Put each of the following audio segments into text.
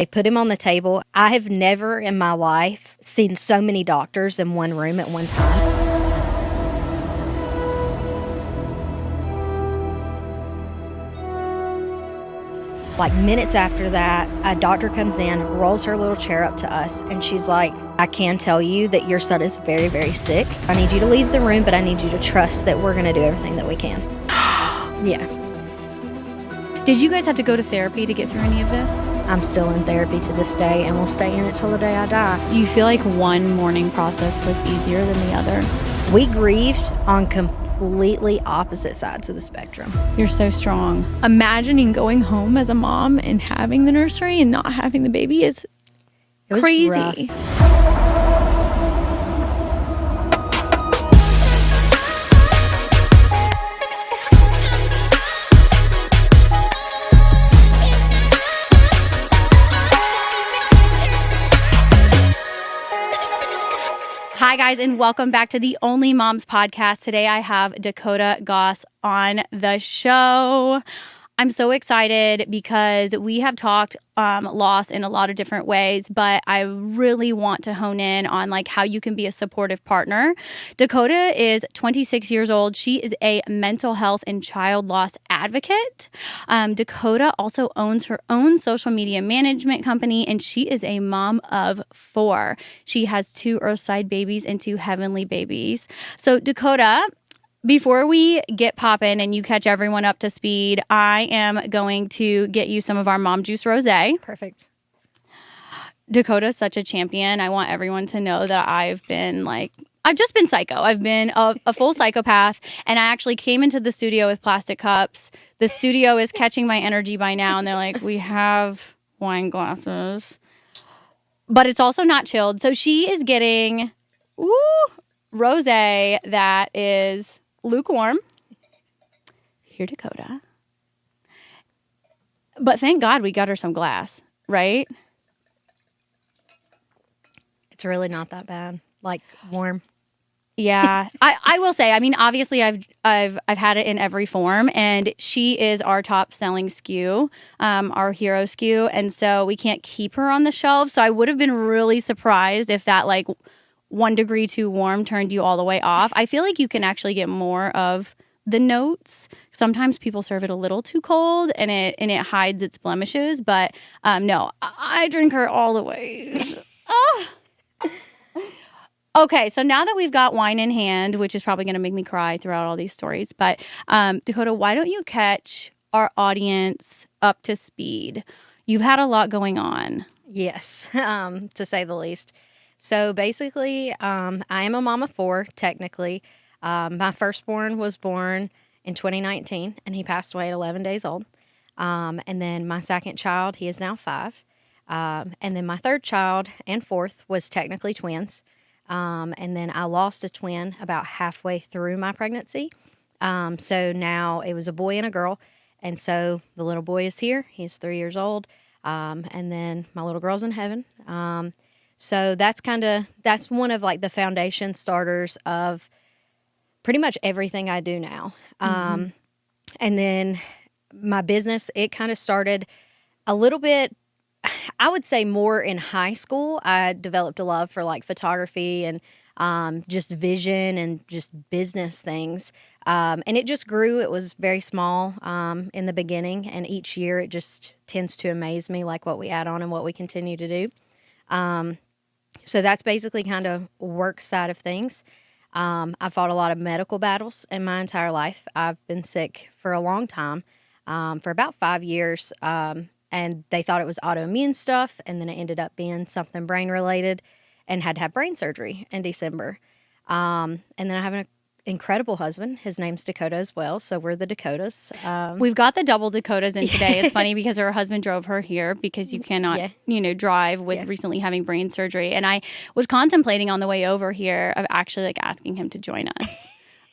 They put him on the table. I have never in my life seen so many doctors in one room at one time. Like minutes after that, a doctor comes in, rolls her little chair up to us, and she's like, I can tell you that your son is very, very sick. I need you to leave the room, but I need you to trust that we're going to do everything that we can. Yeah. Did you guys have to go to therapy to get through any of this? I'm still in therapy to this day, and will stay in it till the day I die. Do you feel like one mourning process was easier than the other? We grieved on completely opposite sides of the spectrum. You're so strong. Imagining going home as a mom and having the nursery and not having the baby is crazy. Rough. Hi, guys, and welcome back to the Only Moms podcast. Today, I have Dakota Goss on the show. I'm so excited because we have talked loss in a lot of different ways, but I really want to hone in on like how you can be a supportive partner. Dakota is 26 years old. She is a mental health and child loss advocate. Dakota also owns her own social media management company, and she is a mom of 4. She has 2 Earthside babies and 2 Heavenly babies. So Dakota, before we get popping and you catch everyone up to speed, I am going to get you some of our Mom Juice Rosé. Perfect. Dakota's such a champion. I want everyone to know that I've just been psycho. I've been a full psychopath, and I actually came into the studio with plastic cups. The studio is catching my energy by now, and they're like, we have wine glasses. But it's also not chilled. So she is getting rosé that is lukewarm. Here, Dakota. But thank God we got her some glass, right? It's really not that bad. Like warm. Yeah, I will say. I mean, obviously, I've had it in every form, and she is our top selling SKU, our hero SKU, and so we can't keep her on the shelf. So I would have been really surprised if that 1 degree too warm turned you all the way off. I feel like you can actually get more of the notes. Sometimes people serve it a little too cold and it hides its blemishes, but no, I drink her all the way. Oh. Okay, so now that we've got wine in hand, which is probably going to make me cry throughout all these stories, but Dakota, why don't you catch our audience up to speed? You've had a lot going on. Yes, to say the least. So basically, I am a mom of 4, technically. My firstborn was born in 2019, and he passed away at 11 days old. And then my second child, he is now 5. And then my third child and 4th was technically twins. And then I lost a twin about halfway through my pregnancy. So now it was a boy and a girl. And so the little boy is here. He's 3 years old. And then my little girl's in heaven. So that's one of the foundation starters of pretty much everything I do now. And then my business, it kind of started a little bit, I would say more in high school. I developed a love for photography and just vision and just business things. And it just grew. It was very small in the beginning. And each year it just tends to amaze me what we add on and what we continue to do. So that's basically kind of work side of things. I fought a lot of medical battles in my entire life. I've been sick for a long time, for about 5 years, and they thought it was autoimmune stuff, and then it ended up being something brain-related, and had to have brain surgery in December. And then I have an incredible husband. His name's Dakota as well, so we're the Dakotas. We've got the double Dakotas in today. It's funny because her husband drove her here because you cannot, drive with recently having brain surgery. And I was contemplating on the way over here of actually asking him to join us.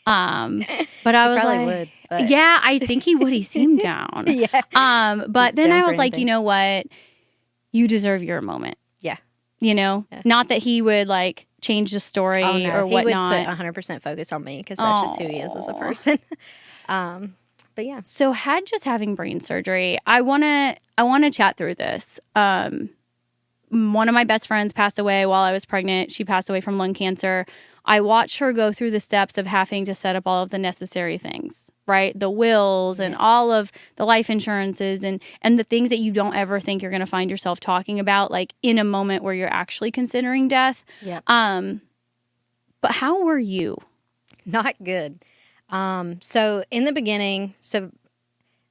But I was probably would, but. Yeah, I think he would. He seemed down. Yeah. But then I was like, you know what? You deserve your moment. Yeah. Not that he would change the story or whatnot. He would put 100% focus on me because that's just who he is as a person. But yeah. So just having brain surgery, I wanna chat through this. one of my best friends passed away while I was pregnant. She passed away from lung cancer. I watched her go through the steps of having to set up all of the necessary things, right? The wills and all of the life insurances and the things that you don't ever think you're going to find yourself talking about, like in a moment where you're actually considering death. Yep. But how were you? Not good. So in the beginning,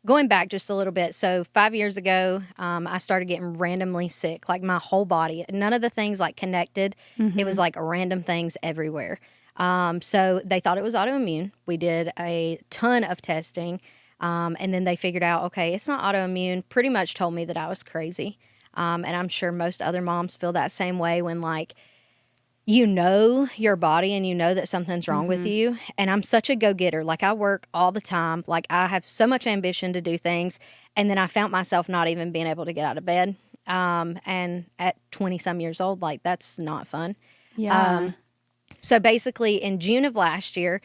going back just a little bit, so 5 years ago, I started getting randomly sick, like my whole body. None of the things like connected. It was like random things everywhere. So they thought it was autoimmune. We did a ton of testing, and then they figured out, okay, it's not autoimmune. Pretty much told me that I was crazy. And I'm sure most other moms feel that same way when like, you know your body and you know that something's wrong with you. And I'm such a go-getter. Like I work all the time. Like I have so much ambition to do things. And then I found myself not even being able to get out of bed. And at 20 some years old, like that's not fun. Yeah. So basically in June of last year,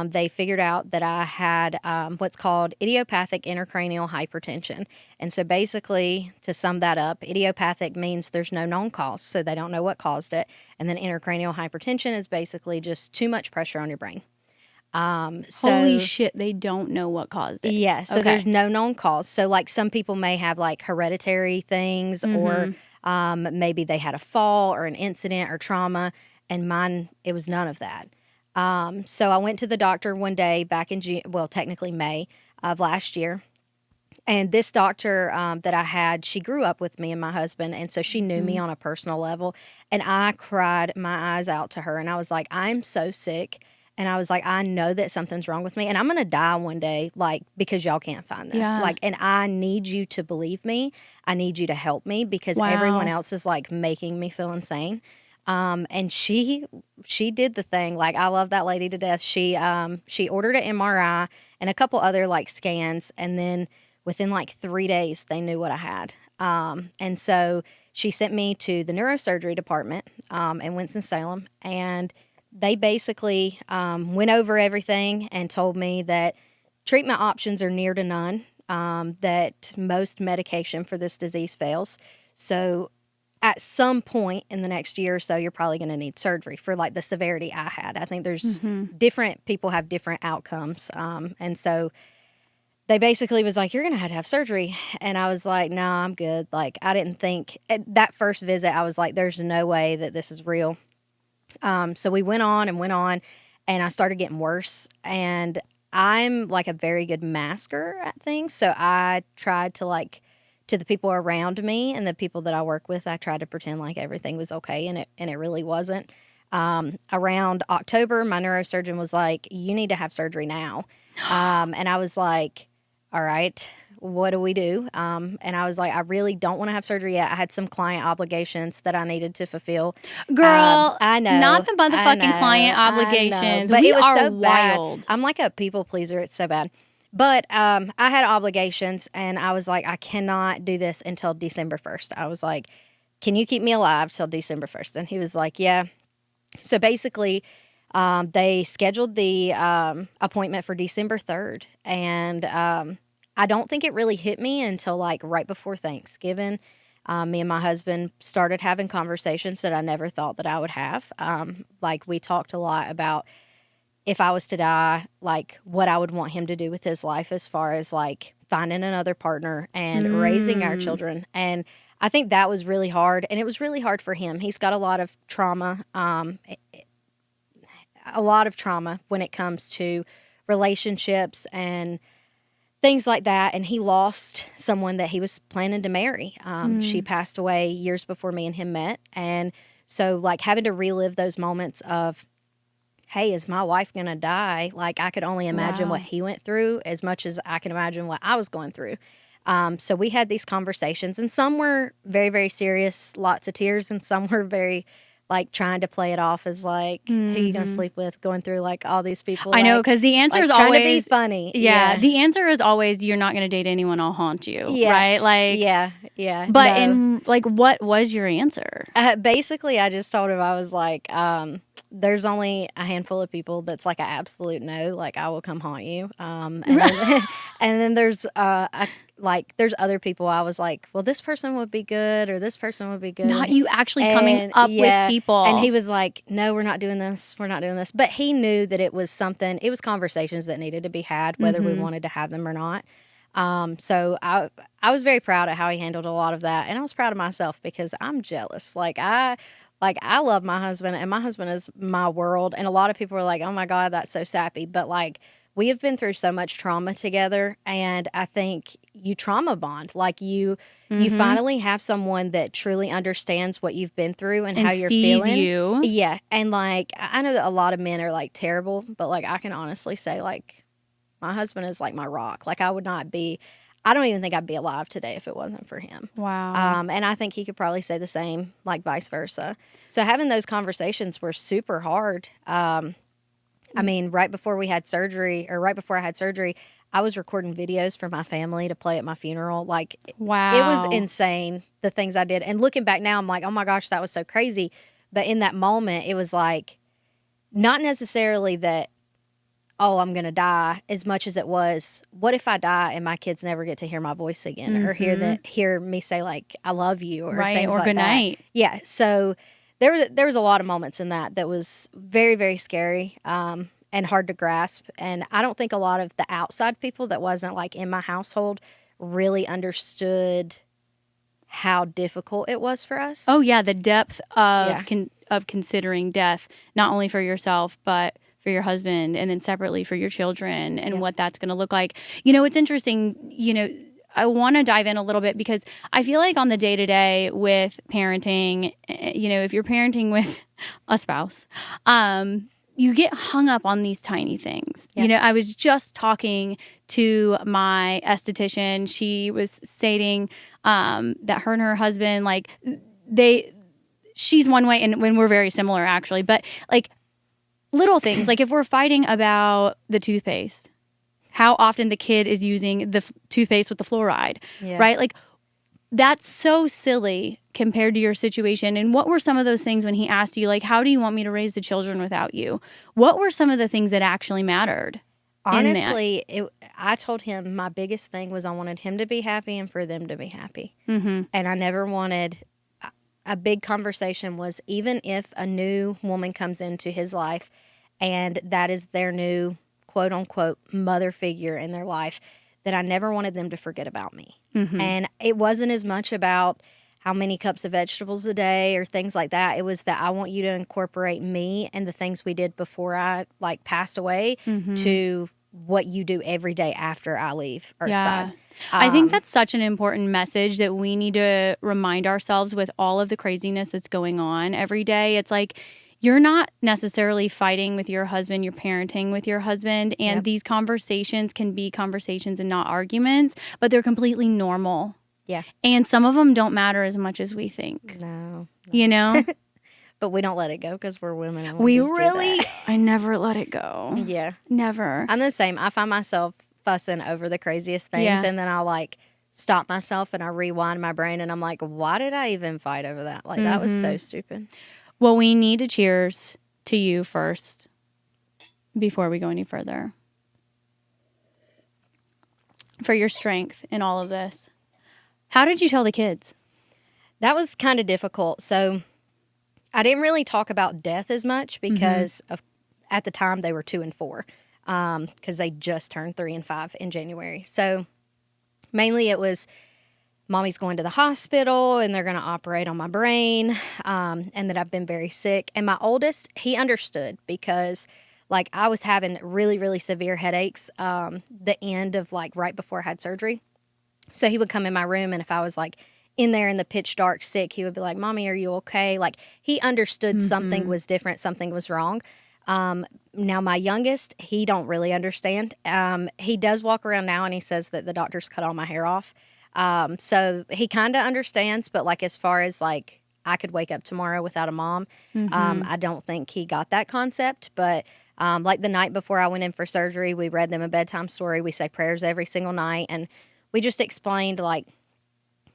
they figured out that I had what's called idiopathic intracranial hypertension. And so basically, to sum that up, idiopathic means there's no known cause, so they don't know what caused it. And then intracranial hypertension is basically just too much pressure on your brain. Holy shit, they don't know what caused it. Yeah, so there's no known cause. So like some people may have like hereditary things or maybe they had a fall or an incident or trauma, and mine, it was none of that. So I went to the doctor one day back in June, well, technically May of last year. And this doctor that I had, she grew up with me and my husband. And so she knew me on a personal level. And I cried my eyes out to her. And I was like, I'm so sick. And I was like, I know that something's wrong with me. And I'm going to die one day, like, because y'all can't find this. Yeah. Like, and I need you to believe me. I need you to help me because everyone else is like making me feel insane. And she did the thing. Like, I love that lady to death. She ordered an MRI and a couple other like scans. And then within like 3 days, they knew what I had. And so she sent me to the neurosurgery department, in Winston-Salem. And they basically, went over everything and told me that treatment options are near to none, that most medication for this disease fails. So at some point in the next year or so, you're probably going to need surgery for like the severity I had. I think there's different people have different outcomes. And so they basically was like, you're going to have surgery. And I was like, no, I'm good. Like, I didn't think at that first visit, I was like, there's no way that this is real. So we went on, and I started getting worse. And I'm like a very good masker at things. So I tried to like, to the people around me and the people that I work with, I tried to pretend like everything was okay, and it really wasn't. Around October, my neurosurgeon was like, you need to have surgery now. And I was like, all right, what do we do? And I was like, I really don't want to have surgery yet. I had some client obligations that I needed to fulfill. Girl, I know. Not the motherfucking client obligations. But we it was are so wild. bad. I'm like a people pleaser. It's so bad. But I had obligations, and I was like, I cannot do this until December 1st. I was like, can you keep me alive till December 1st? And he was like, yeah. So basically, they scheduled the appointment for December 3rd. And I don't think it really hit me until like right before Thanksgiving. Me and my husband started having conversations that I never thought that I would have. Like we talked a lot about if I was to die, like what I would want him to do with his life as far as like finding another partner and raising our children. And I think that was really hard. And it was really hard for him. He's got a lot of trauma, when it comes to relationships and things like that. And he lost someone that he was planning to marry. She passed away years before me and him met. And so like having to relive those moments of, hey, is my wife going to die? Like, I could only imagine what he went through as much as I can imagine what I was going through. So we had these conversations, and some were very, very serious, lots of tears, and some were very, like, trying to play it off as, like, who you going to sleep with, going through, like, all these people. I know, because the answer is trying always... to be funny. Yeah, the answer is always, you're not going to date anyone, I'll haunt you, right? Like, yeah. But in, like, what was your answer? Basically, I just told him, I was like... there's only a handful of people that's like an absolute no, like I will come haunt you. And then there's a like, there's other people I was like, well, this person would be good or this person would be good. Not you actually coming up with people. And he was like, no, we're not doing this. We're not doing this. But he knew that it was conversations that needed to be had, whether we wanted to have them or not. So I was very proud of how he handled a lot of that. And I was proud of myself because I'm jealous. I love my husband, and my husband is my world. And a lot of people are like, oh my God, that's so sappy. But like, we have been through so much trauma together, and I think you trauma bond. Like you finally have someone that truly understands what you've been through and how you're sees feeling. You. Yeah. And like, I know that a lot of men are like terrible, but like, I can honestly say like, my husband is like my rock. Like, I don't even think I'd be alive today if it wasn't for him. Wow. And I think he could probably say the same, like vice versa. So having those conversations were super hard. I mean, right before I had surgery, I was recording videos for my family to play at my funeral. Like, wow. It was insane, the things I did. And looking back now, I'm like, oh my gosh, that was so crazy. But in that moment, it was like, not necessarily that, oh, I'm going to die, as much as it was, what if I die and my kids never get to hear my voice again or hear me say like, I love you or things or like good that. night. Yeah. So there was a lot of moments in that was very, very scary and hard to grasp. And I don't think a lot of the outside people that wasn't like in my household really understood how difficult it was for us. Oh yeah, the depth of of considering death, not only for yourself, but for your husband, and then separately for your children, and what that's going to look like. You know, it's interesting, I want to dive in a little bit because I feel like on the day-to-day with parenting, if you're parenting with a spouse, you get hung up on these tiny things. Yeah. I was just talking to my esthetician. She was stating that her and her husband, like, she's one way, and when we're very similar actually, but like, little things, like if we're fighting about the toothpaste, how often the kid is using the toothpaste with the fluoride, right? Like, that's so silly compared to your situation. And what were some of those things when he asked you, like, how do you want me to raise the children without you? What were some of the things that actually mattered? Honestly, I told him my biggest thing was I wanted him to be happy and for them to be happy. Mm-hmm. And I never wanted... A big conversation was, even if a new woman comes into his life and that is their new quote unquote mother figure in their life, that I never wanted them to forget about me. Mm-hmm. And it wasn't as much about how many cups of vegetables a day or things like that. It was that I want you to incorporate me and the things we did before I like passed away to what you do every day after I leave Earthside. I think that's such an important message that we need to remind ourselves with all of the craziness that's going on every day. It's like, you're not necessarily fighting with your husband, you're parenting with your husband. And these conversations can be conversations and not arguments, but they're completely normal. Yeah. And some of them don't matter as much as we think. No. But we don't let it go because we're women. And we really, I never let it go. Yeah. Never. I'm the same. I find myself fussing over the craziest things, and then I'll like stop myself and I rewind my brain and I'm like, why did I even fight over that? Like, that was so stupid. Well, we need to cheers to you first before we go any further. For your strength in all of this. How did you tell the kids? That was kind of difficult. So I didn't really talk about death as much because at the time they were 2 and 4. Because they just turned 3 and 5 in January. So mainly it was, mommy's going to the hospital and they're going to operate on my brain, and that I've been very sick. And my oldest, he understood because like I was having really, really severe headaches the end of like right before I had surgery. So he would come in my room, and if I was like in there in the pitch dark sick, he would be like, Mommy, are you okay? Like, he understood something was different, something was wrong. Now my youngest, he don't really understand. He does walk around now and he says that the doctors cut all my hair off. So he kind of understands, but like, as far as like, I could wake up tomorrow without a mom. I don't think he got that concept, but, like the night before I went in for surgery, we read them a bedtime story. We say prayers every single night. And we just explained like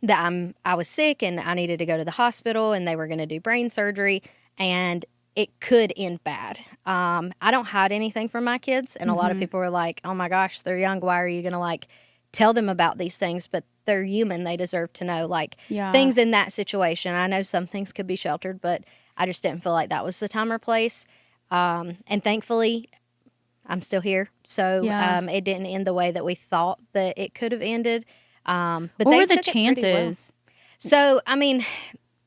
that I was sick and I needed to go to the hospital and they were going to do brain surgery, and it could end bad. I don't hide anything from my kids. And a lot of people were like, oh my gosh, they're young. Why are you going to like tell them about these things, but they're human. They deserve to know, like, Yeah. things in that situation. I know some things could be sheltered, but I just didn't feel like that was the time or place. And thankfully, I'm still here. So Yeah. it didn't end the way that we thought that it could have ended. But What they were the took it pretty well. chances? So, I mean,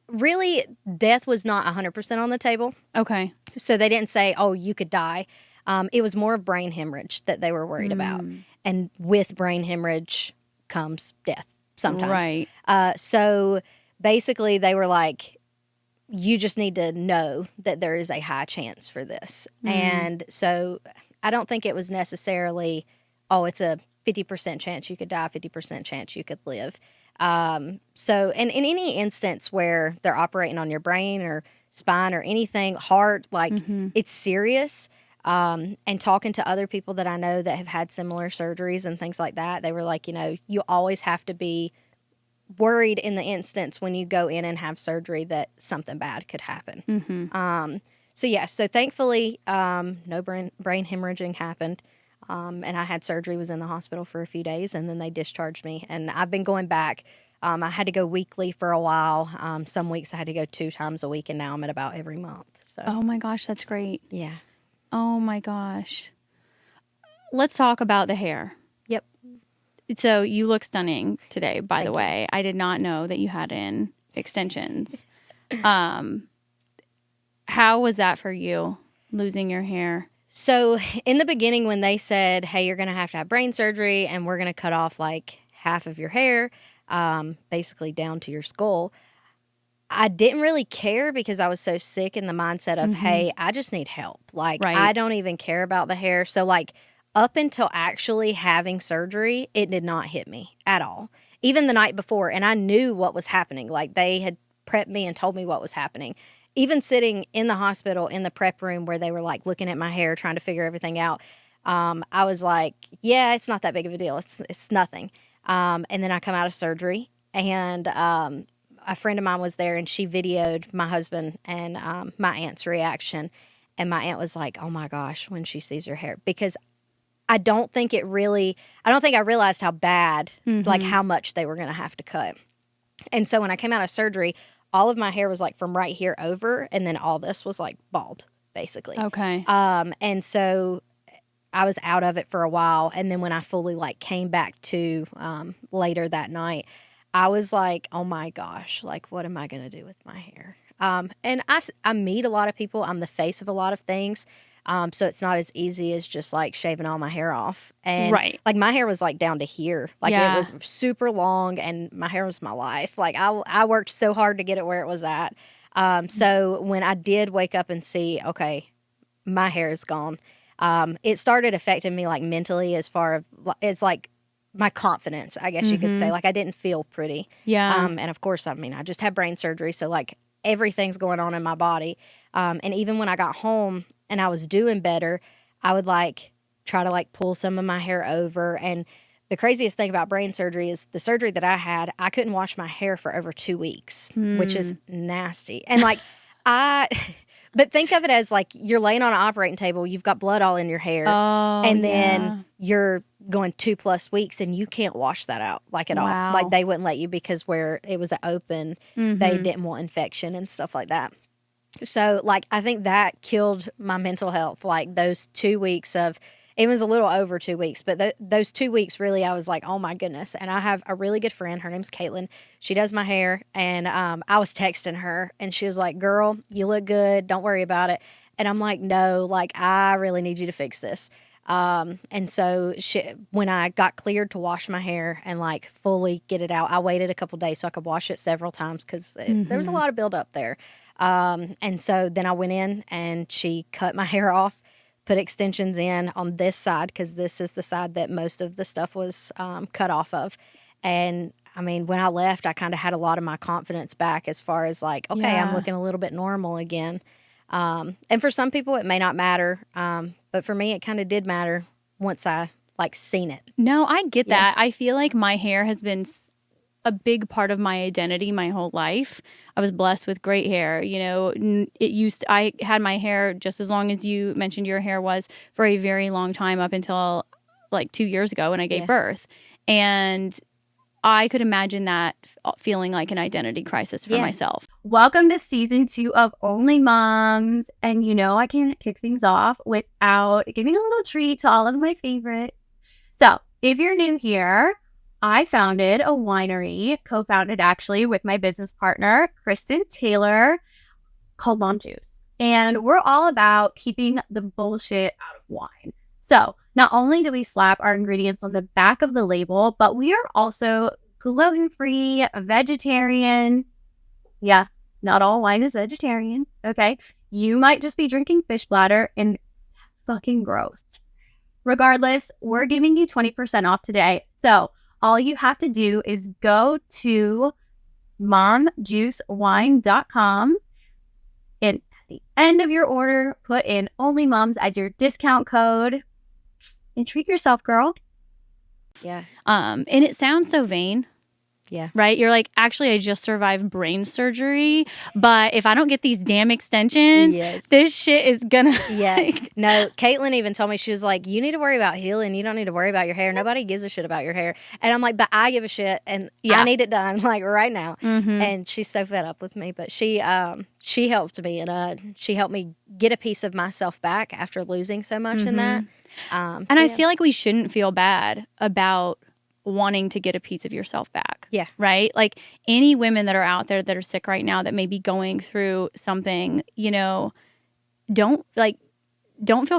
really, death was not 100% on the table. Okay. So they didn't say, oh, you could die. It was more of brain hemorrhage that they were worried about. And with brain hemorrhage comes death sometimes. Right. So basically, they were like, you just need to know that there is a high chance for this. And so I don't think it was necessarily, oh, it's a 50% chance you could die, 50% chance you could live. So, and in any instance where they're operating on your brain or spine or anything, heart, like it's serious. And talking to other people that I know that have had similar surgeries and things like that, they were like, you know, you always have to be worried in the instance when you go in and have surgery that something bad could happen. So yeah, so thankfully, no brain hemorrhaging happened. And I had surgery, was in the hospital for a few days, and then they discharged me. And I've been going back. I had to go weekly for a while. Some weeks I had to go 2 times a week, and now I'm at about every month. So Oh my gosh, that's great. yeah. Oh my gosh. Let's talk about the hair. Yep. So you look stunning today, by Thank the you. way. I did not know that you had in extensions. How was that for you, losing your hair? So in the beginning, when they said, hey, you're going to have brain surgery and we're going to cut off like half of your hair, basically down to your skull, I didn't really care because I was so sick in the mindset of, hey, I just need help. Like, Right. I don't even care about the hair. So, like, up until actually having surgery, it did not hit me at all. Even the night before, and I knew what was happening. Like, they had prepped me and told me what was happening. Even sitting in the hospital in the prep room where they were, like, looking at my hair, trying to figure everything out, I was like, yeah, it's not that big of a deal. It's nothing. And then I come out of surgery, and a friend of mine was there, and she videoed my husband and my aunt's reaction. And my aunt was like, oh my gosh, when she sees your hair. Because I don't think I realized how bad, like how much they were going to have to cut. And so when I came out of surgery, all of my hair was like from right here over, and then all this was like bald, basically. Okay. And so I was out of it for a while. And then when I fully like came back to later that night, I was like, oh my gosh, like, what am I going to do with my hair? And I meet a lot of people. I'm the face of a lot of things. So it's not as easy as just like shaving all my hair off. And Right. like my hair was like down to here. Like Yeah. it was super long, and my hair was my life. Like I worked so hard to get it where it was at. So when I did wake up and see, okay, my hair is gone, it started affecting me like mentally as far as like my confidence, I guess you could say. Like I didn't feel pretty. Yeah. And of course, I mean, I just had brain surgery. So like everything's going on in my body. And even when I got home and I was doing better, I would like try to like pull some of my hair over. And the craziest thing about brain surgery is the surgery that I had, I couldn't wash my hair for over 2 weeks, which is nasty. And like but think of it as like you're laying on an operating table, you've got blood all in your hair, and then you're going 2+ weeks and you can't wash that out like at all. Like they wouldn't let you because where it was open, they didn't want infection and stuff like that. So like I think that killed my mental health. Like those 2 weeks of, it was a little over 2 weeks, but those 2 weeks really, I was like, oh my goodness. And I have a really good friend. Her name's Caitlin. She does my hair. And I was texting her and she was like, girl, you look good. Don't worry about it. And I'm like, no, like I really need you to fix this. And so when I got cleared to wash my hair and like fully get it out, I waited a couple days so I could wash it several times because there was a lot of buildup there. And so then I went in and she cut my hair off, put extensions in on this side because this is the side that most of the stuff was cut off of. And I mean, when I left, I kind of had a lot of my confidence back as far as like, okay, I'm looking a little bit normal again. And for some people, it may not matter. But for me, it kind of did matter once I like seen it. No, I get that. I feel like my hair has been a big part of my identity my whole life. I was blessed with great hair. You know, I had my hair just as long as you mentioned your hair was for a very long time up until like 2 years ago when I gave birth. And I could imagine that feeling like an identity crisis for Yeah. myself. Welcome to season 2 of Only Moms. And I can't kick things off without giving a little treat to all of my favorites. So if you're new here, I founded a winery, co-founded actually with my business partner, Kristen Taylor, called Mom Juice. And we're all about keeping the bullshit out of wine. So not only do we slap our ingredients on the back of the label, but we are also gluten-free, vegetarian. Yeah, not all wine is vegetarian, okay? You might just be drinking fish bladder, and that's fucking gross. Regardless, we're giving you 20% off today. So all you have to do is go to momjuicewine.com, and at the end of your order, put in Only Moms as your discount code, and treat yourself, girl. Yeah. And it sounds so vain. Yeah. Right? You're like, actually, I just survived brain surgery, but if I don't get these damn extensions, Yes. this shit is gonna. Yeah. No, Caitlin even told me, she was like, you need to worry about healing. You don't need to worry about your hair. Nobody gives a shit about your hair. And I'm like, but I give a shit, and I need it done like right now. Mm-hmm. And she's so fed up with me, but she helped me, and she helped me get a piece of myself back after losing so much in that. And I feel like we shouldn't feel bad about wanting to get a piece of yourself back. Yeah. Right? Like any women that are out there that are sick right now that may be going through something, don't feel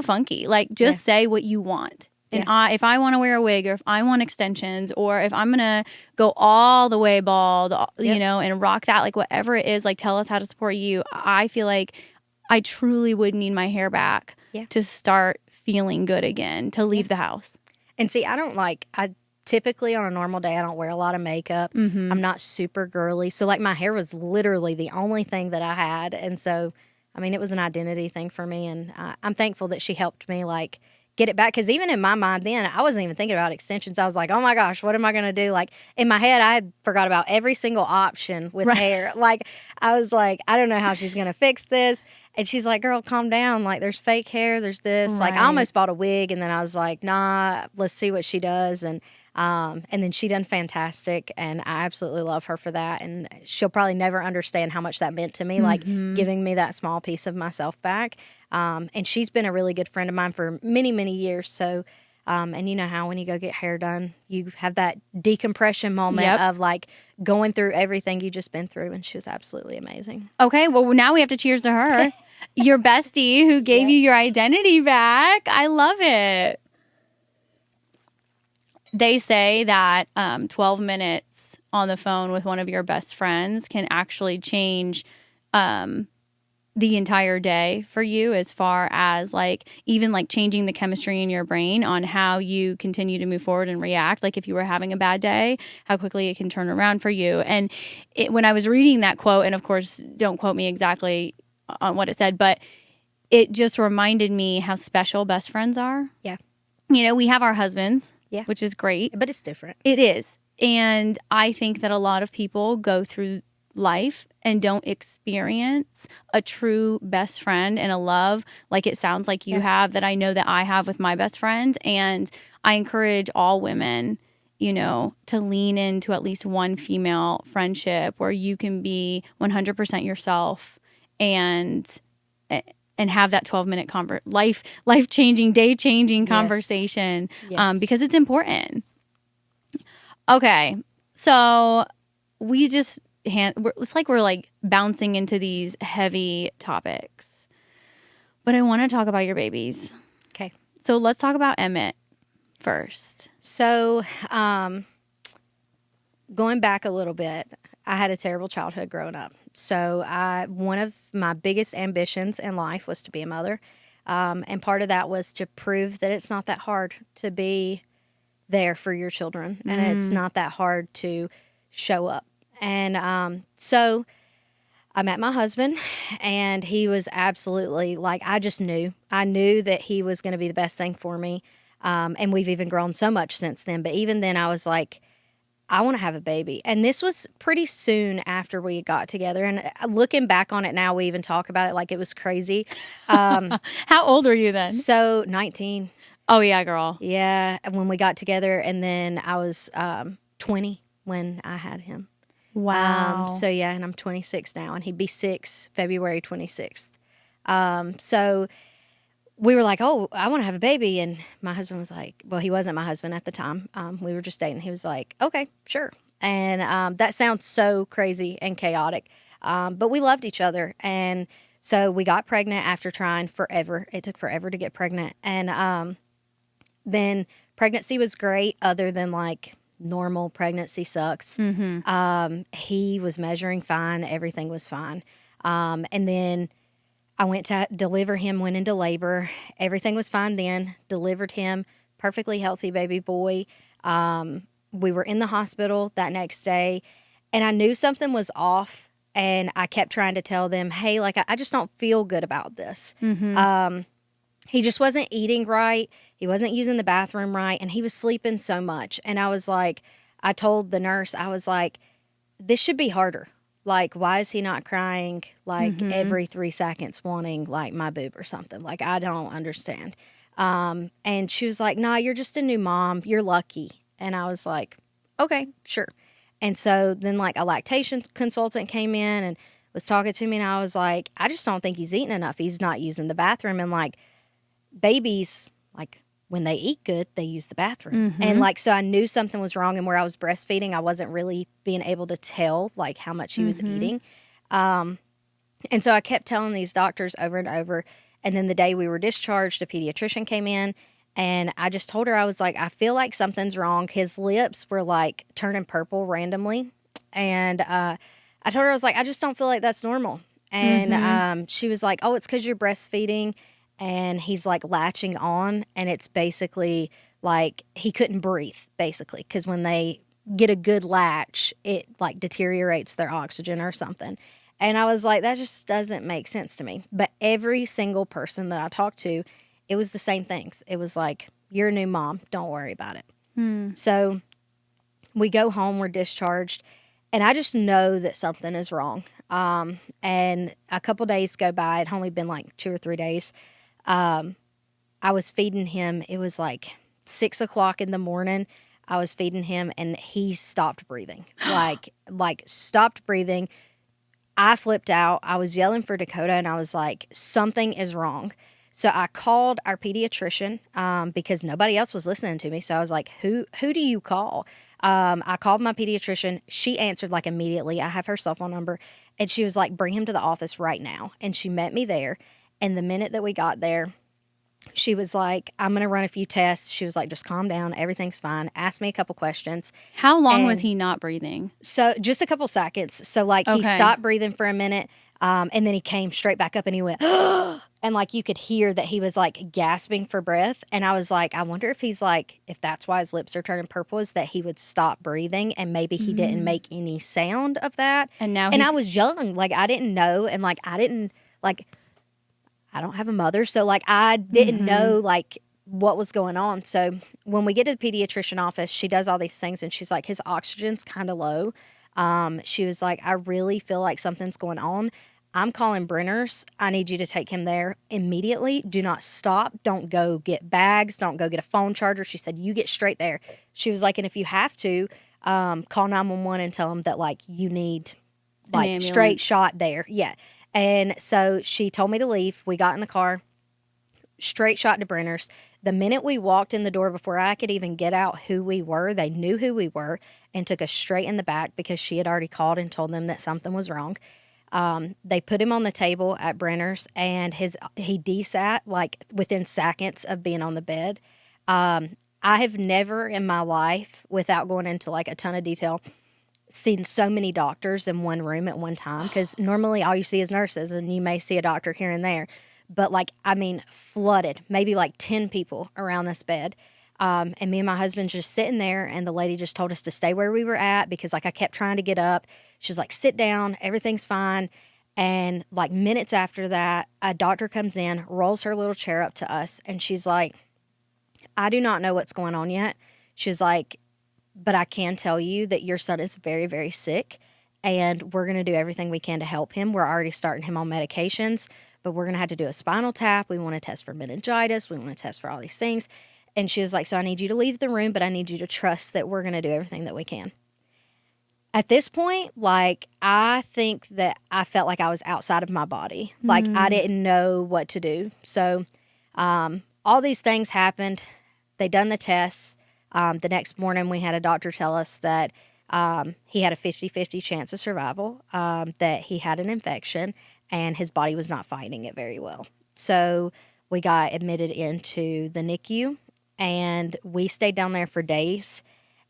funky. Like just say what you want. And if I want to wear a wig, or if I want extensions, or if I'm going to go all the way bald, and rock that, like whatever it is, like tell us how to support you. I feel like I truly would need my hair back to start feeling good again, to leave the house. And see, I typically on a normal day, I don't wear a lot of makeup. Mm-hmm. I'm not super girly. So like my hair was literally the only thing that I had. And so, I mean, it was an identity thing for me. And I'm thankful that she helped me like get it back. Because even in my mind then, I wasn't even thinking about extensions. I was like, oh my gosh, what am I going to do? Like in my head, I had forgot about every single option with hair. Like I was like, I don't know how she's going to fix this. And she's like, girl, calm down. Like there's fake hair. There's this. Right. Like I almost bought a wig. And then I was like, nah, let's see what she does. And then she done fantastic, and I absolutely love her for that. And she'll probably never understand how much that meant to me, like giving me that small piece of myself back. And she's been a really good friend of mine for many, many years. So, and you know how when you go get hair done, you have that decompression moment of like going through everything you just been through. And she was absolutely amazing. Okay, well now we have to cheers to her, your bestie who gave you your identity back. I love it. They say that 12 minutes on the phone with one of your best friends can actually change the entire day for you, as far as like even like changing the chemistry in your brain on how you continue to move forward and react. Like if you were having a bad day, how quickly it can turn around for you. And when I was reading that quote, and of course, don't quote me exactly on what it said, but it just reminded me how special best friends are. Yeah. We have our husbands. Yeah. Which is great. But it's different. It is. And I think that a lot of people go through life and don't experience a true best friend and a love like it sounds like you have, that I know that I have with my best friend. And I encourage all women, to lean into at least one female friendship where you can be 100% yourself and have that 12-minute life-changing, day-changing conversation because it's important. Okay, so we just it's like we're like bouncing into these heavy topics, but I want to talk about your babies. Okay, so let's talk about Emmett first. So, going back a little bit, I had a terrible childhood growing up. So one of my biggest ambitions in life was to be a mother. And part of that was to prove that it's not that hard to be there for your children. And it's not that hard to show up. And so I met my husband, and he was absolutely like, I knew that he was going to be the best thing for me. And we've even grown so much since then. But even then I was like, I want to have a baby. And this was pretty soon after we got together. And looking back on it now, we even talk about it like it was crazy. How old were you then? So 19. Oh, yeah, girl. Yeah, when we got together, and then I was 20 when I had him. Wow. So yeah, and I'm 26 now, and he'd be 6 February 26th. So we were like, oh, I want to have a baby, and my husband was like, well, he wasn't my husband at the time. We were just dating. He was like, okay, sure. And that sounds so crazy and chaotic, but we loved each other, and so we got pregnant after trying forever. It took forever to get pregnant, and then pregnancy was great, other than like normal pregnancy sucks. He was measuring fine. Everything was fine. And then I went to deliver him, went into labor. Everything was fine then. Delivered him, perfectly healthy baby boy. We were in the hospital that next day, and I knew something was off. And I kept trying to tell them, hey, like, I just don't feel good about this. He just wasn't eating right. He wasn't using the bathroom right. And he was sleeping so much. And I was like, I told the nurse, I was like, this should be harder. Like, why is he not crying like every 3 seconds wanting like my boob or something? Like, I don't understand. And she was like, nah, you're just a new mom. You're lucky. And I was like, okay, sure. And so then like a lactation consultant came in and was talking to me. And I was like, I just don't think he's eating enough. He's not using the bathroom. And like, babies, like when they eat good, they use the bathroom. And like, so I knew something was wrong. And where I was breastfeeding, I wasn't really being able to tell like how much he was eating. And so I kept telling these doctors over and over. And then the day we were discharged, a pediatrician came in, and I just told her, I was like, I feel like something's wrong. His lips were like turning purple randomly. And I told her, I was like, I just don't feel like that's normal. And she was like, oh, it's because you're breastfeeding. And he's like latching on, and it's basically like he couldn't breathe, basically, because when they get a good latch, it like deteriorates their oxygen or something. And I was like, that just doesn't make sense to me. But every single person that I talked to, it was the same things. It was like, you're a new mom, don't worry about it. So we go home, we're discharged, and I just know that something is wrong. And a couple days go by. It had only been like 2 or 3 days. I was feeding him. It was like 6 o'clock in the morning. I was feeding him, and he stopped breathing. like stopped breathing. I flipped out. I was yelling for Dakota, and I was like, something is wrong. So I called our pediatrician because nobody else was listening to me. So I was like, who do you call? I called my pediatrician. She answered like immediately. I have her cell phone number. And she was like, bring him to the office right now. And she met me there. And the minute that we got there, she was like, I'm going to run a few tests. She was like, just calm down. Everything's fine. Asked me a couple questions. How long was he not breathing? So just a couple seconds. So like he stopped breathing for a minute. And then he came straight back up and he went, and like you could hear that he was like gasping for breath. And I was like, I wonder if he's like, if that's why his lips are turning purple, is that he would stop breathing and maybe he didn't make any sound of that. And now I was young. Like I didn't know. And like I didn't like, I don't have a mother. So like I didn't know like what was going on. So when we get to the pediatrician office, she does all these things and she's like, his oxygen's kind of low. She was like, I really feel like something's going on. I'm calling Brenner's. I need you to take him there immediately. Do not stop. Don't go get bags. Don't go get a phone charger. She said, you get straight there. She was like, and if you have to, call 911 and tell them that like you need like straight shot there. Yeah. And so she told me to leave. We got in the car, straight shot to Brenner's. The minute we walked in the door, before I could even get out who we were, they knew who we were and took us straight in the back because she had already called and told them that something was wrong. They put him on the table at Brenner's, and he desat like within seconds of being on the bed. I have never in my life, without going into like a ton of detail, seen so many doctors in one room at one time, because normally all you see is nurses, and you may see a doctor here and there. But like, I mean, flooded, maybe like 10 people around this bed. And me and my husband just sitting there, and the lady just told us to stay where we were at because like I kept trying to get up. She's like, sit down, everything's fine. And like minutes after that, a doctor comes in, rolls her little chair up to us, and she's like, I do not know what's going on yet. She's like, but I can tell you that your son is very, very sick, and we're going to do everything we can to help him. We're already starting him on medications, but we're going to have to do a spinal tap. We want to test for meningitis. We want to test for all these things. And she was like, so I need you to leave the room, but I need you to trust that we're going to do everything that we can. At this point, like, I think that I felt like I was outside of my body. Like, I didn't know what to do. So, all these things happened. They done the tests. The next morning, we had a doctor tell us that he had a 50-50 chance of survival, that he had an infection, and his body was not fighting it very well. So, we got admitted into the NICU, and we stayed down there for days.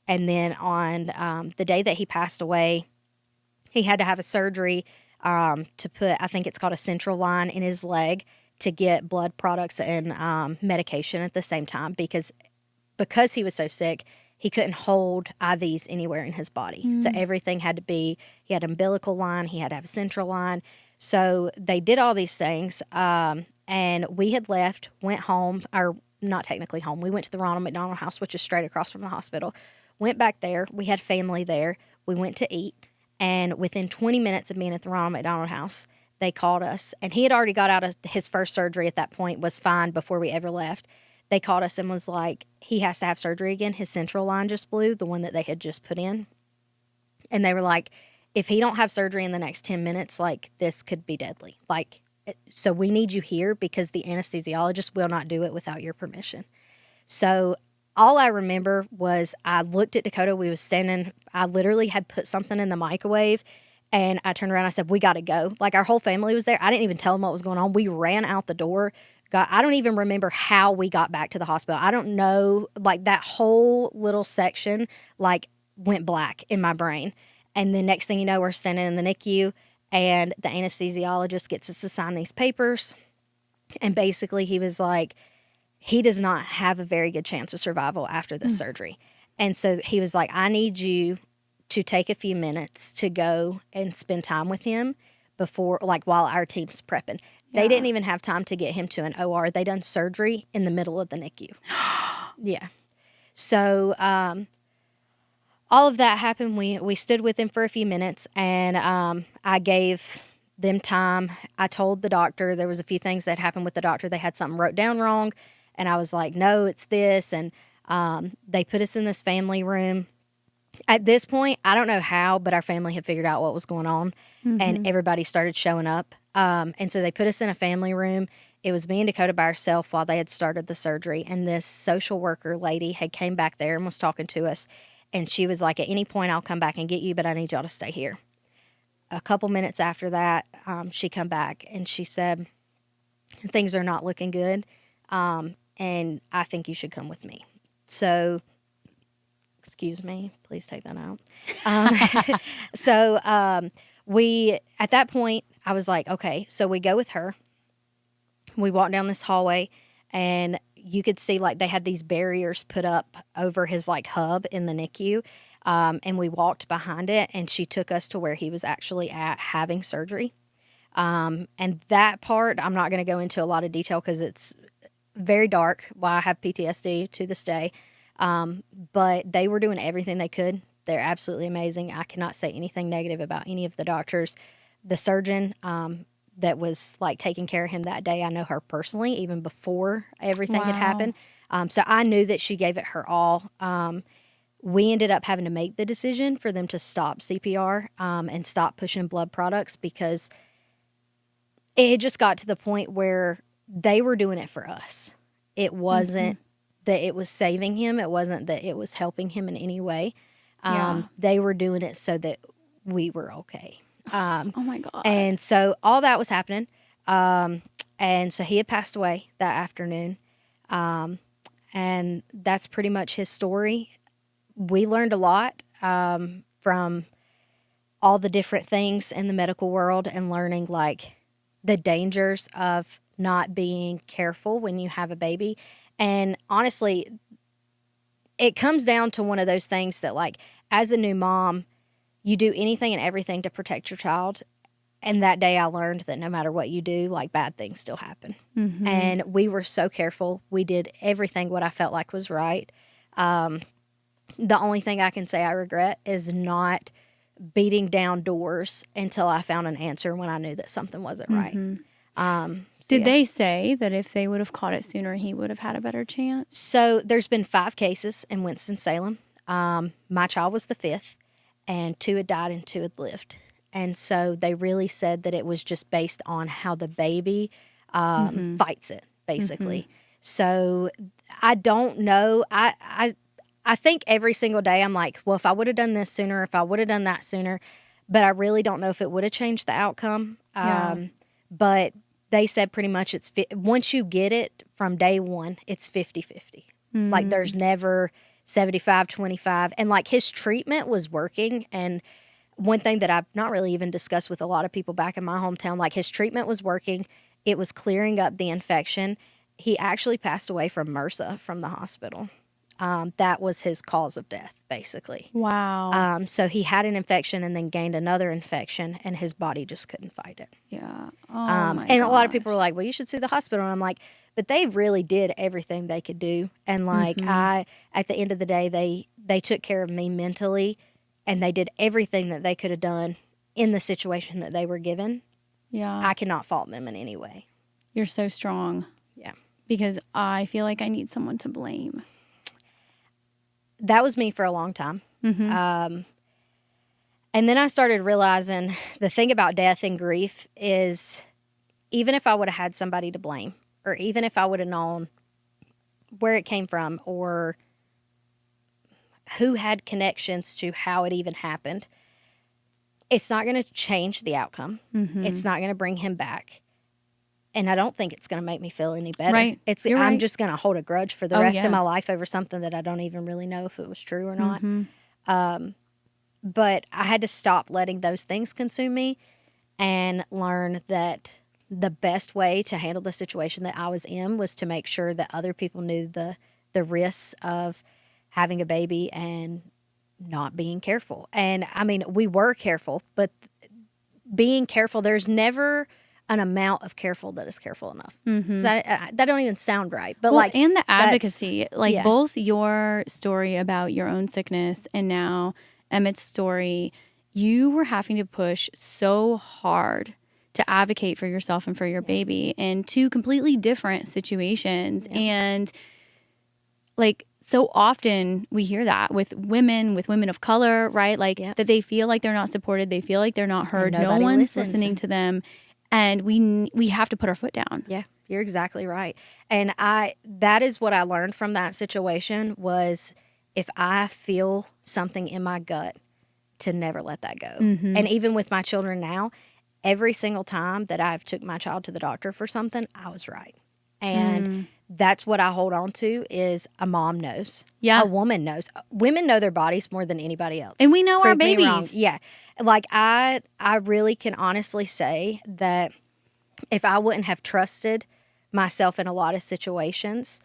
And then on the day that he passed away, he had to have a surgery to put, I think it's called a central line in his leg to get blood products and medication at the same time because he was so sick, he couldn't hold IVs anywhere in his body. So everything had to be, he had an umbilical line, he had to have a central line. So they did all these things, and we had left, went home, or not technically home. We went to the Ronald McDonald House, which is straight across from the hospital. Went back there. We had family there. We went to eat. And within 20 minutes of being at the Ronald McDonald House, they called us. And he had already got out of his first surgery at that point, was fine before we ever left. They called us and was like, he has to have surgery again. His central line just blew, the one that they had just put in. And they were like, if he don't have surgery in the next 10 minutes, like, this could be deadly. Like, so we need you here because the anesthesiologist will not do it without your permission. So all I remember was I looked at Dakota. We was standing. I literally had put something in the microwave, and I turned around. And I said, "We got to go." Like, our whole family was there. I didn't even tell them what was going on. We ran out the door. I don't even remember how we got back to the hospital. I don't know. Like, that whole little section, like, went black in my brain. And then next thing you know, we're standing in the NICU, and the anesthesiologist gets us to sign these papers. And basically, he was like, he does not have a very good chance of survival after this surgery. And so he was like, I need you to take a few minutes to go and spend time with him before, like, while our team's prepping. They didn't even have time to get him to an OR. They done surgery in the middle of the NICU. Yeah. So all of that happened. We stood with him for a few minutes, and I gave them time. I told the doctor there was a few things that happened with the doctor. They had something wrote down wrong. And I was like, no, it's this. And they put us in this family room. At this point, I don't know how, but our family had figured out what was going on. And everybody started showing up. And so they put us in a family room. It was me and Dakota by ourselves while they had started the surgery. And this social worker lady had came back there and was talking to us. And she was like, at any point, I'll come back and get you, but I need y'all to stay here. A couple minutes after that, she come back and she said, things are not looking good. And I think you should come with me. So, excuse me, please take that out. We, at that point, I was like, okay, so we go with her. We walk down this hallway, and you could see, like, they had these barriers put up over his, like, hub in the NICU. And we walked behind it, and she took us to where he was actually at having surgery. And that part, I'm not going to go into a lot of detail because it's very dark. Well, I have PTSD to this day. But they were doing everything they could. They're absolutely amazing. I cannot say anything negative about any of the doctors. The surgeon that was, like, taking care of him that day, I know her personally, even before everything had happened. So I knew that she gave it her all. We ended up having to make the decision for them to stop CPR and stop pushing blood products because it had just got to the point where they were doing it for us. It wasn't that it was saving him. It wasn't that it was helping him in any way. They were doing it so that we were okay. Oh my God. And so all that was happening. And so he had passed away that afternoon. And that's pretty much his story. We learned a lot from all the different things in the medical world and learning, like, the dangers of not being careful when you have a baby. And honestly, it comes down to one of those things that, like, as a new mom, you do anything and everything to protect your child. And that day I learned that no matter what you do, like, bad things still happen. And we were so careful. We did everything what I felt like was right. The only thing I can say I regret is not beating down doors until I found an answer when I knew that something wasn't right. Did they say that if they would have caught it sooner, he would have had a better chance? So there's been 5 cases in Winston-Salem. My child was the 5th, and 2 had died and 2 had lived. And so they really said that it was just based on how the baby fights it, basically. So I don't know. I think every single day I'm like, well, if I would have done this sooner, if I would have done that sooner, but I really don't know if it would have changed the outcome. But they said pretty much once you get it from day one, it's 50-50. Like there's never 75-25. And like his treatment was working. And one thing that I've not really even discussed with a lot of people back in my hometown, like his treatment was working. It was clearing up the infection. He actually passed away from MRSA from the hospital. That was his cause of death, basically. Wow. So he had an infection and then gained another infection, and his body just couldn't fight it. Yeah. And a lot of people were like, well, you should sue the hospital. And I'm like, but they really did everything they could do. And like at the end of the day, they took care of me mentally, and they did everything that they could have done in the situation that they were given. Yeah. I cannot fault them in any way. You're so strong. Yeah. Because I feel like I need someone to blame. That was me for a long time. And then I started realizing the thing about death and grief is even if I would have had somebody to blame, or even if I would have known where it came from or who had connections to how it even happened, it's not going to change the outcome. It's not going to bring him back. And I don't think it's going to make me feel any better. Right. I'm just going to hold a grudge for the rest of my life over something that I don't even really know if it was true or not. But I had to stop letting those things consume me and learn that the best way to handle the situation that I was in was to make sure that other people knew the risks of having a baby and not being careful. And I mean, we were careful, but being careful, there's never an amount of careful that is careful enough. That don't even sound right. But and the advocacy, both your story about your own sickness and now Emmett's story, you were having to push so hard to advocate for yourself and for your baby in 2 completely different situations. And like so often we hear that with women of color, right? Like that they feel like they're not supported. They feel like they're not heard. No one's listening to them. And we have to put our foot down. Yeah, you're exactly right. And that is what I learned from that situation was if I feel something in my gut, to never let that go. And even with my children now, every single time that I've took my child to the doctor for something, I was right. And that's what I hold on to is a mom knows. Yeah. A woman knows. Women know their bodies more than anybody else. And we know our babies. Yeah. Like I really can honestly say that if I wouldn't have trusted myself in a lot of situations,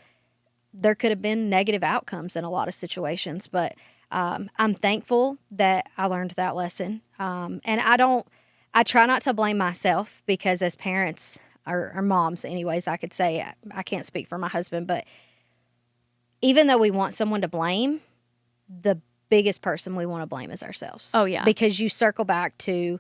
there could have been negative outcomes in a lot of situations. But I'm thankful that I learned that lesson. And I try not to blame myself because as parents or moms anyways, I could say, I can't speak for my husband, but even though we want someone to blame, the biggest person we want to blame is ourselves. Oh, yeah. Because you circle back to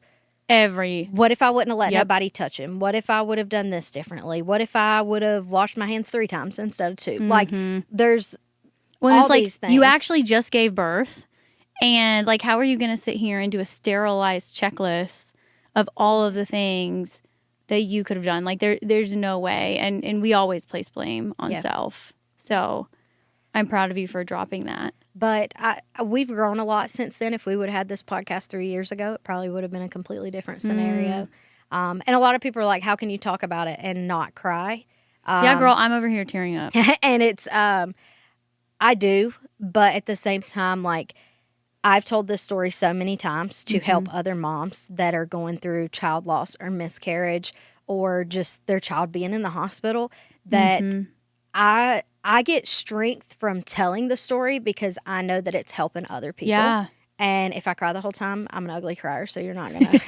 what if I wouldn't have let nobody touch him? What if I would have done this differently? What if I would have washed my hands 3 times instead of 2? Like there's all it's like these things. You actually just gave birth, and like how are you going to sit here and do a sterilized checklist of all of the things that you could have done? Like there's no way. And we always place blame on self. So I'm proud of you for dropping that. But we've grown a lot since then. If we would have had this podcast 3 years ago, it probably would have been a completely different scenario. And a lot of people are like, how can you talk about it and not cry? Yeah, girl, I'm over here tearing up. And it's, I do. But at the same time, like, I've told this story so many times to help other moms that are going through child loss or miscarriage or just their child being in the hospital that I get strength from telling the story because I know that it's helping other people. Yeah. And if I cry the whole time, I'm an ugly crier, so you're not gonna.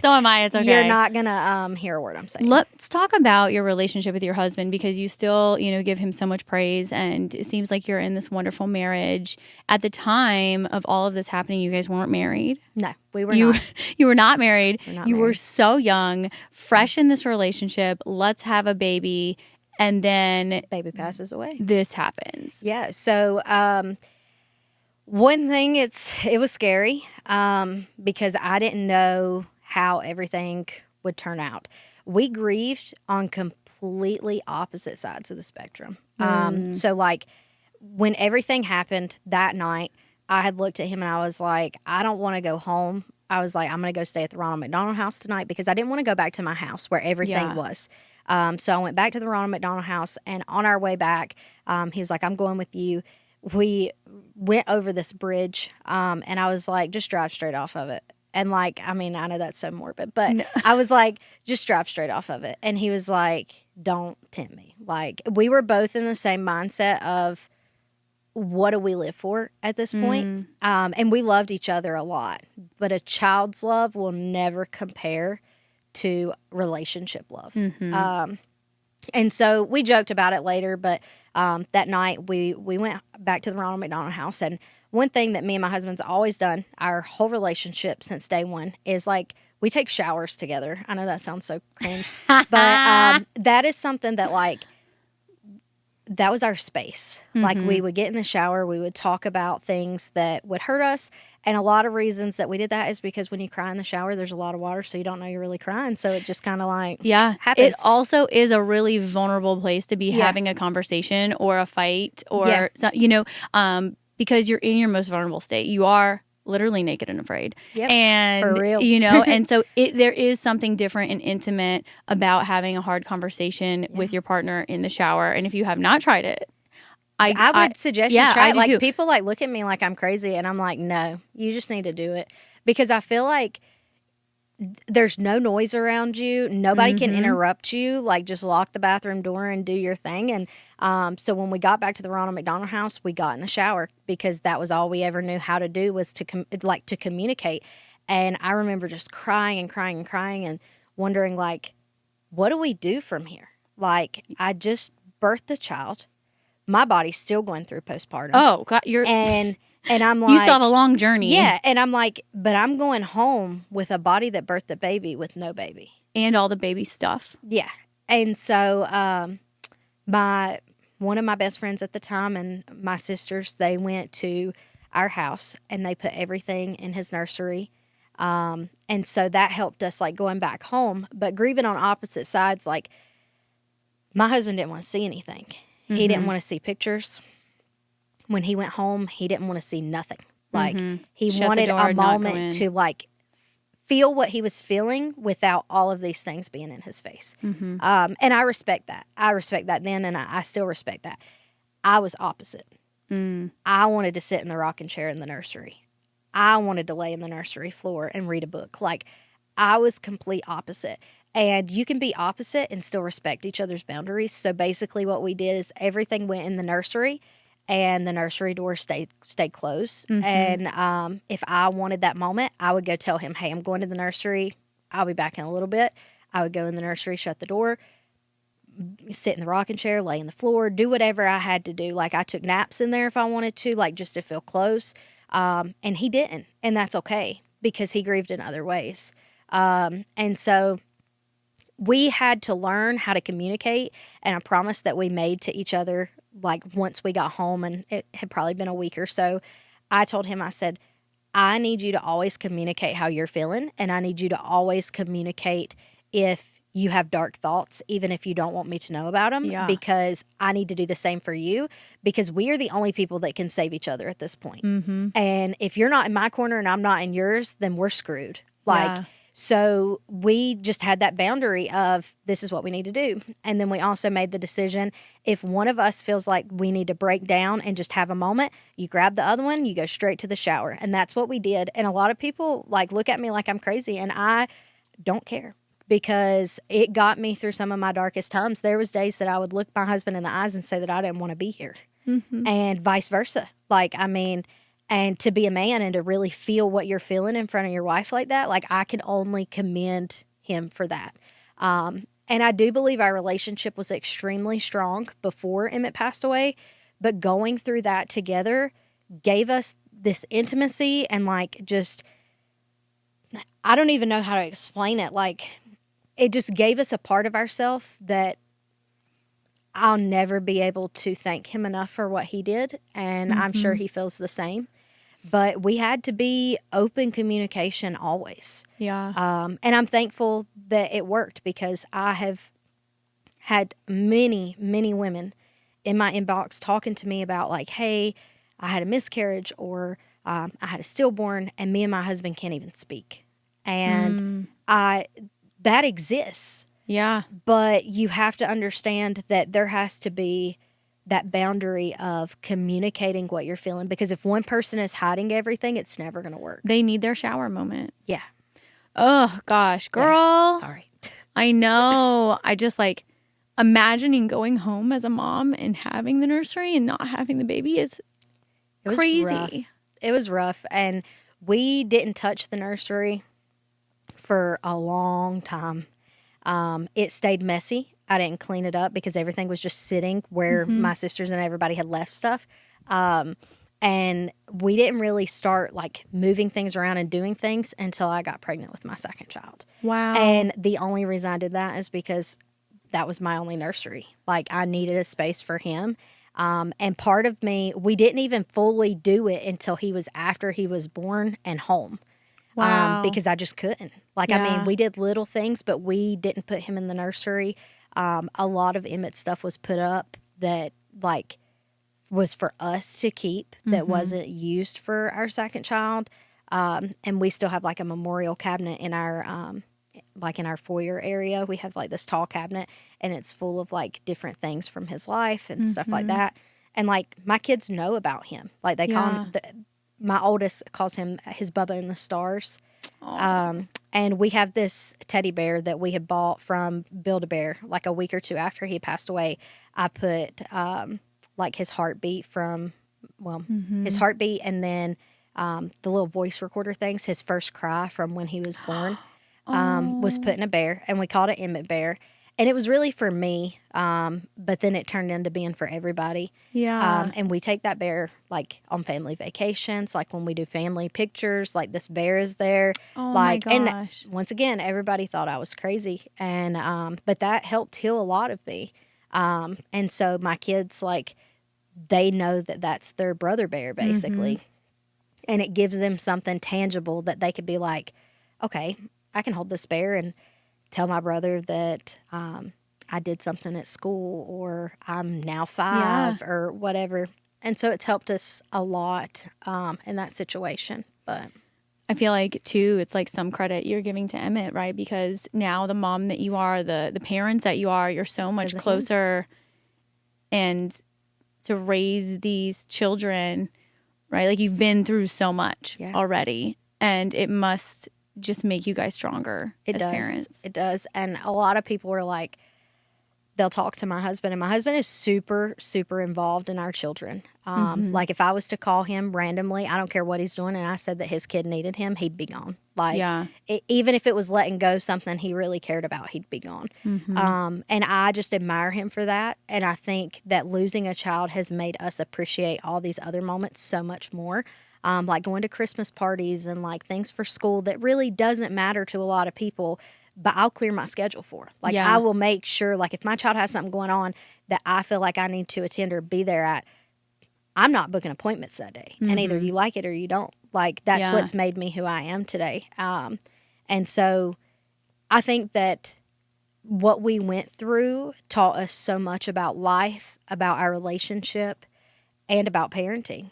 So am I. It's okay. You're not gonna hear a word I'm saying. Let's talk about your relationship with your husband, because you still, give him so much praise, and it seems like you're in this wonderful marriage. At the time of all of this happening, you guys weren't married. No, we were not. You were not married. You were so young, fresh in this relationship. Let's have a baby, and then baby passes away. This happens. Yeah. So one thing, it was scary because I didn't know how everything would turn out. We grieved on completely opposite sides of the spectrum. So like when everything happened that night, I had looked at him and I was like, I don't want to go home. I was like, I'm going to go stay at the Ronald McDonald House tonight because I didn't want to go back to my house where everything was. So I went back to the Ronald McDonald House, and on our way back, he was like, I'm going with you. We went over this bridge, and I was like, just drive straight off of it. And like, I mean, I know that's so morbid, but no. I was like, just drive straight off of it. And he was like, don't tempt me. Like, we were both in the same mindset of, what do we live for at this point? And we loved each other a lot, but a child's love will never compare to relationship love. And so we joked about it later, but that night we went back to the Ronald McDonald House. And one thing that me and my husband's always done, our whole relationship since day one, is like we take showers together. I know that sounds so cringe, but that is something that like, that was our space. Like we would get in the shower, we would talk about things that would hurt us. And a lot of reasons that we did that is because when you cry in the shower, there's a lot of water, so you don't know you're really crying. So it just kind of like happens. It also is a really vulnerable place to be having a conversation or a fight or, because you're in your most vulnerable state. You are literally naked and afraid. Yep, and for real. And so there is something different and intimate about having a hard conversation with your partner in the shower. And if you have not tried it, I would suggest you try it. Like too. People like look at me like I'm crazy, and I'm like, no, you just need to do it, because I feel like there's no noise around you. Nobody can interrupt you. Like, just lock the bathroom door and do your thing. And so when we got back to the Ronald McDonald House, we got in the shower because that was all we ever knew how to do, was to communicate. And I remember just crying and crying and crying and wondering, like, what do we do from here? Like, I just birthed a child. My body's still going through postpartum. Oh, God, And I'm like, you still have a long journey. Yeah. And I'm like, but I'm going home with a body that birthed a baby with no baby. And all the baby stuff. Yeah. And so one of my best friends at the time and my sisters, they went to our house and they put everything in his nursery. And so that helped us, like, going back home. But grieving on opposite sides, like, my husband didn't want to see anything. He didn't want to see pictures. When he went home, he didn't want to see nothing. Like, he wanted a moment to, like, feel what he was feeling without all of these things being in his face. And I respect that. I respect that then, and I still respect that. I was opposite. I wanted to sit in the rocking chair in the nursery. I wanted to lay in the nursery floor and read a book. Like, I was complete opposite. And you can be opposite and still respect each other's boundaries. So basically what we did is everything went in the nursery, and the nursery door stayed closed. And if I wanted that moment, I would go tell him, hey, I'm going to the nursery. I'll be back in a little bit. I would go in the nursery, shut the door, sit in the rocking chair, lay on the floor, do whatever I had to do. Like, I took naps in there if I wanted to, like, just to feel close. And he didn't. And that's okay, because he grieved in other ways. And so we had to learn how to communicate, and a promise that we made to each other, like, once we got home, and it had probably been a week or so, I told him, I said, I need you to always communicate how you're feeling, and I need you to always communicate if you have dark thoughts, even if you don't want me to know about them, because I need to do the same for you, because we are the only people that can save each other at this point. And if you're not in my corner and I'm not in yours, then we're screwed. Like, so we just had that boundary of, this is what we need to do. And then we also made the decision, if one of us feels like we need to break down and just have a moment, you grab the other one, you go straight to the shower. And that's what we did. And a lot of people, like, look at me like I'm crazy, and I don't care, because it got me through some of my darkest times. There was days that I would look my husband in the eyes and say that I didn't want to be here. And vice versa. Like, I mean, And to be a man and to really feel what you're feeling in front of your wife like that, like I can only commend him for that. And I do believe our relationship was extremely strong before Emmett passed away, but going through that together gave us this intimacy and like just, I don't even know how to explain it. Like it just gave us a part of ourselves that I'll never be able to thank him enough for what he did. And I'm sure he feels the same. But we had to be open communication always. Yeah. And I'm thankful that it worked because I have had many, many women in my inbox talking to me about like, hey, I had a miscarriage or I had a stillborn and me and my husband can't even speak. And that exists. Yeah. But you have to understand that there has to be that boundary of communicating what you're feeling. Because if one person is hiding everything, it's never going to work. They need their shower moment. Yeah. Oh, gosh. Girl. Yeah. Sorry. I know. I just like imagining going home as a mom and having the nursery and not having the baby is crazy. Rough. It was rough. And we didn't touch the nursery for a long time. It stayed messy. I didn't clean it up because everything was just sitting where my sisters and everybody had left stuff. And we didn't really start like moving things around and doing things until I got pregnant with my second child. Wow. And the only reason I did that is because that was my only nursery. Like I needed a space for him. And part of me, we didn't even fully do it until after he was born and home. Wow. Because I just couldn't. Like, I mean, we did little things, but we didn't put him in the nursery. A lot of Emmett's stuff was put up that, like, was for us to keep that wasn't used for our second child. And we still have, like, a memorial cabinet in our, in our foyer area. We have, like, this tall cabinet, and it's full of, like, different things from his life and stuff like that. And, like, my kids know about him. Like, they call him... My oldest calls him his Bubba in the Stars. And we have this teddy bear that we had bought from Build-A-Bear like a week or two after he passed away. I put like his heartbeat his heartbeat and then the little voice recorder things, his first cry from when he was born was put in a bear, and we called it Emmett Bear. And it was really for me, but then it turned into being for everybody. Yeah. And we take that bear, like, on family vacations, like when we do family pictures, like this bear is there. Oh, like, my gosh. And once again, everybody thought I was crazy. And but that helped heal a lot of me. And so my kids, like, they know that that's their brother bear, basically. And it gives them something tangible that they could be like, okay, I can hold this bear and tell my brother that I did something at school, or I'm now 5 or whatever. And so it's helped us a lot in that situation. But I feel like, too, it's like some credit you're giving to Emmett, right? Because now the mom that you are, the parents that you are, you're so much closer. And to raise these children, right? Like, you've been through so much already. And it must just make you guys stronger as parents. It does. And a lot of people are like, they'll talk to my husband, and my husband is super, super involved in our children. Like, if I was to call him randomly, I don't care what he's doing, and I said that his kid needed him, he'd be gone. Like, even if it was letting go something he really cared about, he'd be gone. And I just admire him for that. And I think that losing a child has made us appreciate all these other moments so much more. Like going to Christmas parties and like things for school that really doesn't matter to a lot of people, but I'll clear my schedule for. Like, I will make sure, like, if my child has something going on that I feel like I need to attend or be there at, I'm not booking appointments that day. And either you like it or you don't. Like, that's what's made me who I am today. And so I think that what we went through taught us so much about life, about our relationship, and about parenting.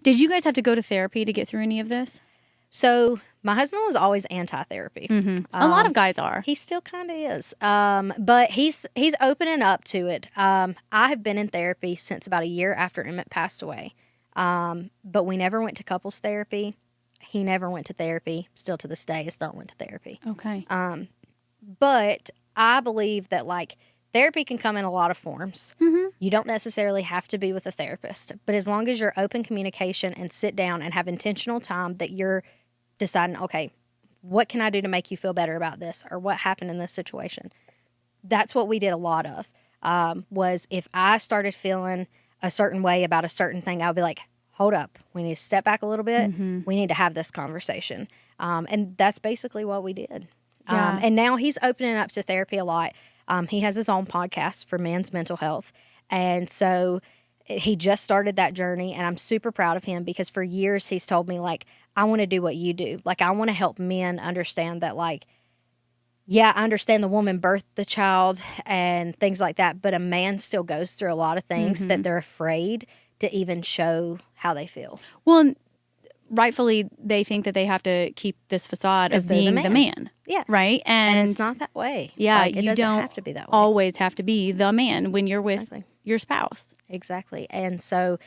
Did you guys have to go to therapy to get through any of this? So my husband was always anti-therapy. A lot of guys are. He still kind of is. But he's opening up to it. I have been in therapy since about a year after Emmett passed away. But we never went to couples therapy. He never went to therapy. Still to this day, has not went to therapy. Okay. But I believe that, like, therapy can come in a lot of forms. Mm-hmm. You don't necessarily have to be with a therapist, but as long as you're open communication and sit down and have intentional time that you're deciding, okay, what can I do to make you feel better about this, or what happened in this situation? That's what we did a lot of, was if I started feeling a certain way about a certain thing, I would be like, hold up, we need to step back a little bit. We need to have this conversation. And that's basically what we did. Yeah. And now he's opening up to therapy a lot. He has his own podcast for men's mental health. And so he just started that journey, and I'm super proud of him because for years he's told me, like, I want to do what you do. Like, I want to help men understand that, like, yeah, I understand the woman birthed the child and things like that, but a man still goes through a lot of things that they're afraid to even show how they feel. Well, rightfully, they think that they have to keep this facade of being the man. Yeah. Right? And it's not that way. Yeah, like, it you doesn't don't have to be that way. always have to be the man when you're with your spouse. Exactly. And so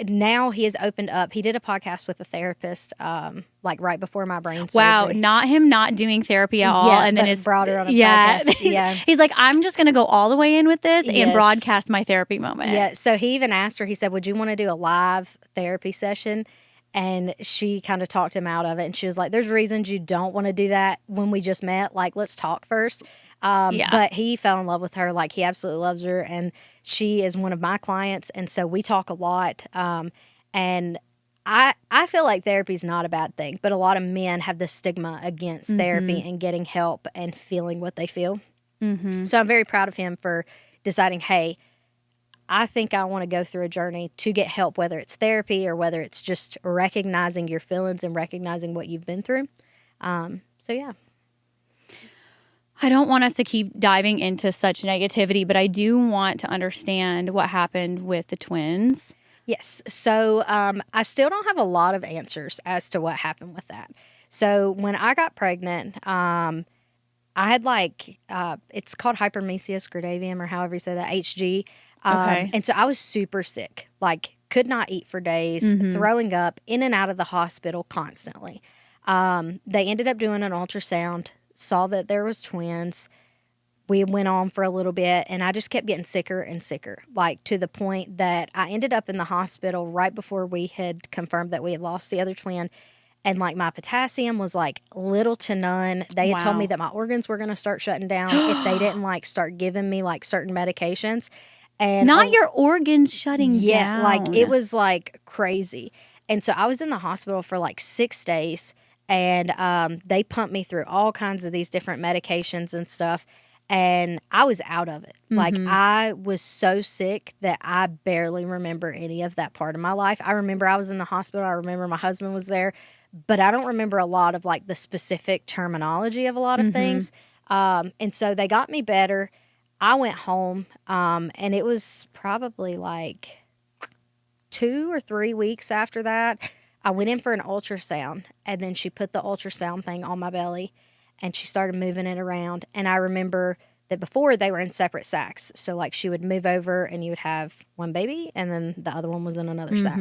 now he has opened up. He did a podcast with a therapist, like right before my brain surgery. Wow, not doing therapy at all, Yeah, and then but his brought her on a podcast. Yeah. He's like, I'm just going to go all the way in with this and Yes. broadcast my therapy moment. Yeah. So he even asked her, he said, would you want to do a live therapy session? And she kind of talked him out of it. And she was like, there's reasons you don't want to do that when we just met. Like, let's talk first. But he fell in love with her. Like, he absolutely loves her. And she is one of my clients. And so we talk a lot. And I feel like therapy is not a bad thing. But a lot of men have this stigma against therapy and getting help and feeling what they feel. So I'm very proud of him for deciding, hey, I think I want to go through a journey to get help, whether it's therapy or whether it's just recognizing your feelings and recognizing what you've been through. So, yeah. I don't want us to keep diving into such negativity, but I do want to understand what happened with the twins. Yes. So I still don't have a lot of answers as to what happened with that. So when I got pregnant, I had it's called hypermesia gravidarum, or however you say that, HG. Okay. And so I was super sick, like could not eat for days, throwing up, in and out of the hospital constantly. They ended up doing an ultrasound, saw that there was twins. We went on for a little bit, and I just kept getting sicker and sicker, like to the point that I ended up in the hospital right before we had confirmed that we had lost the other twin. And like my potassium was like little to none. They had told me that my organs were going to start shutting down if they didn't like start giving me like certain medications. And not your organs shutting down. Yeah, like it was like crazy. And so I was in the hospital for like 6 days, and they pumped me through all kinds of these different medications and stuff. And I was out of it. Like, I was so sick that I barely remember any of that part of my life. I remember I was in the hospital. I remember my husband was there. But I don't remember a lot of, like, the specific terminology of a lot of things. And so they got me better. I went home, and it was probably, like, 2 or 3 weeks after that. I went in for an ultrasound, and then she put the ultrasound thing on my belly. And she started moving it around. And I remember that before they were in separate sacks. So, like, she would move over and you would have one baby and then the other one was in another sack.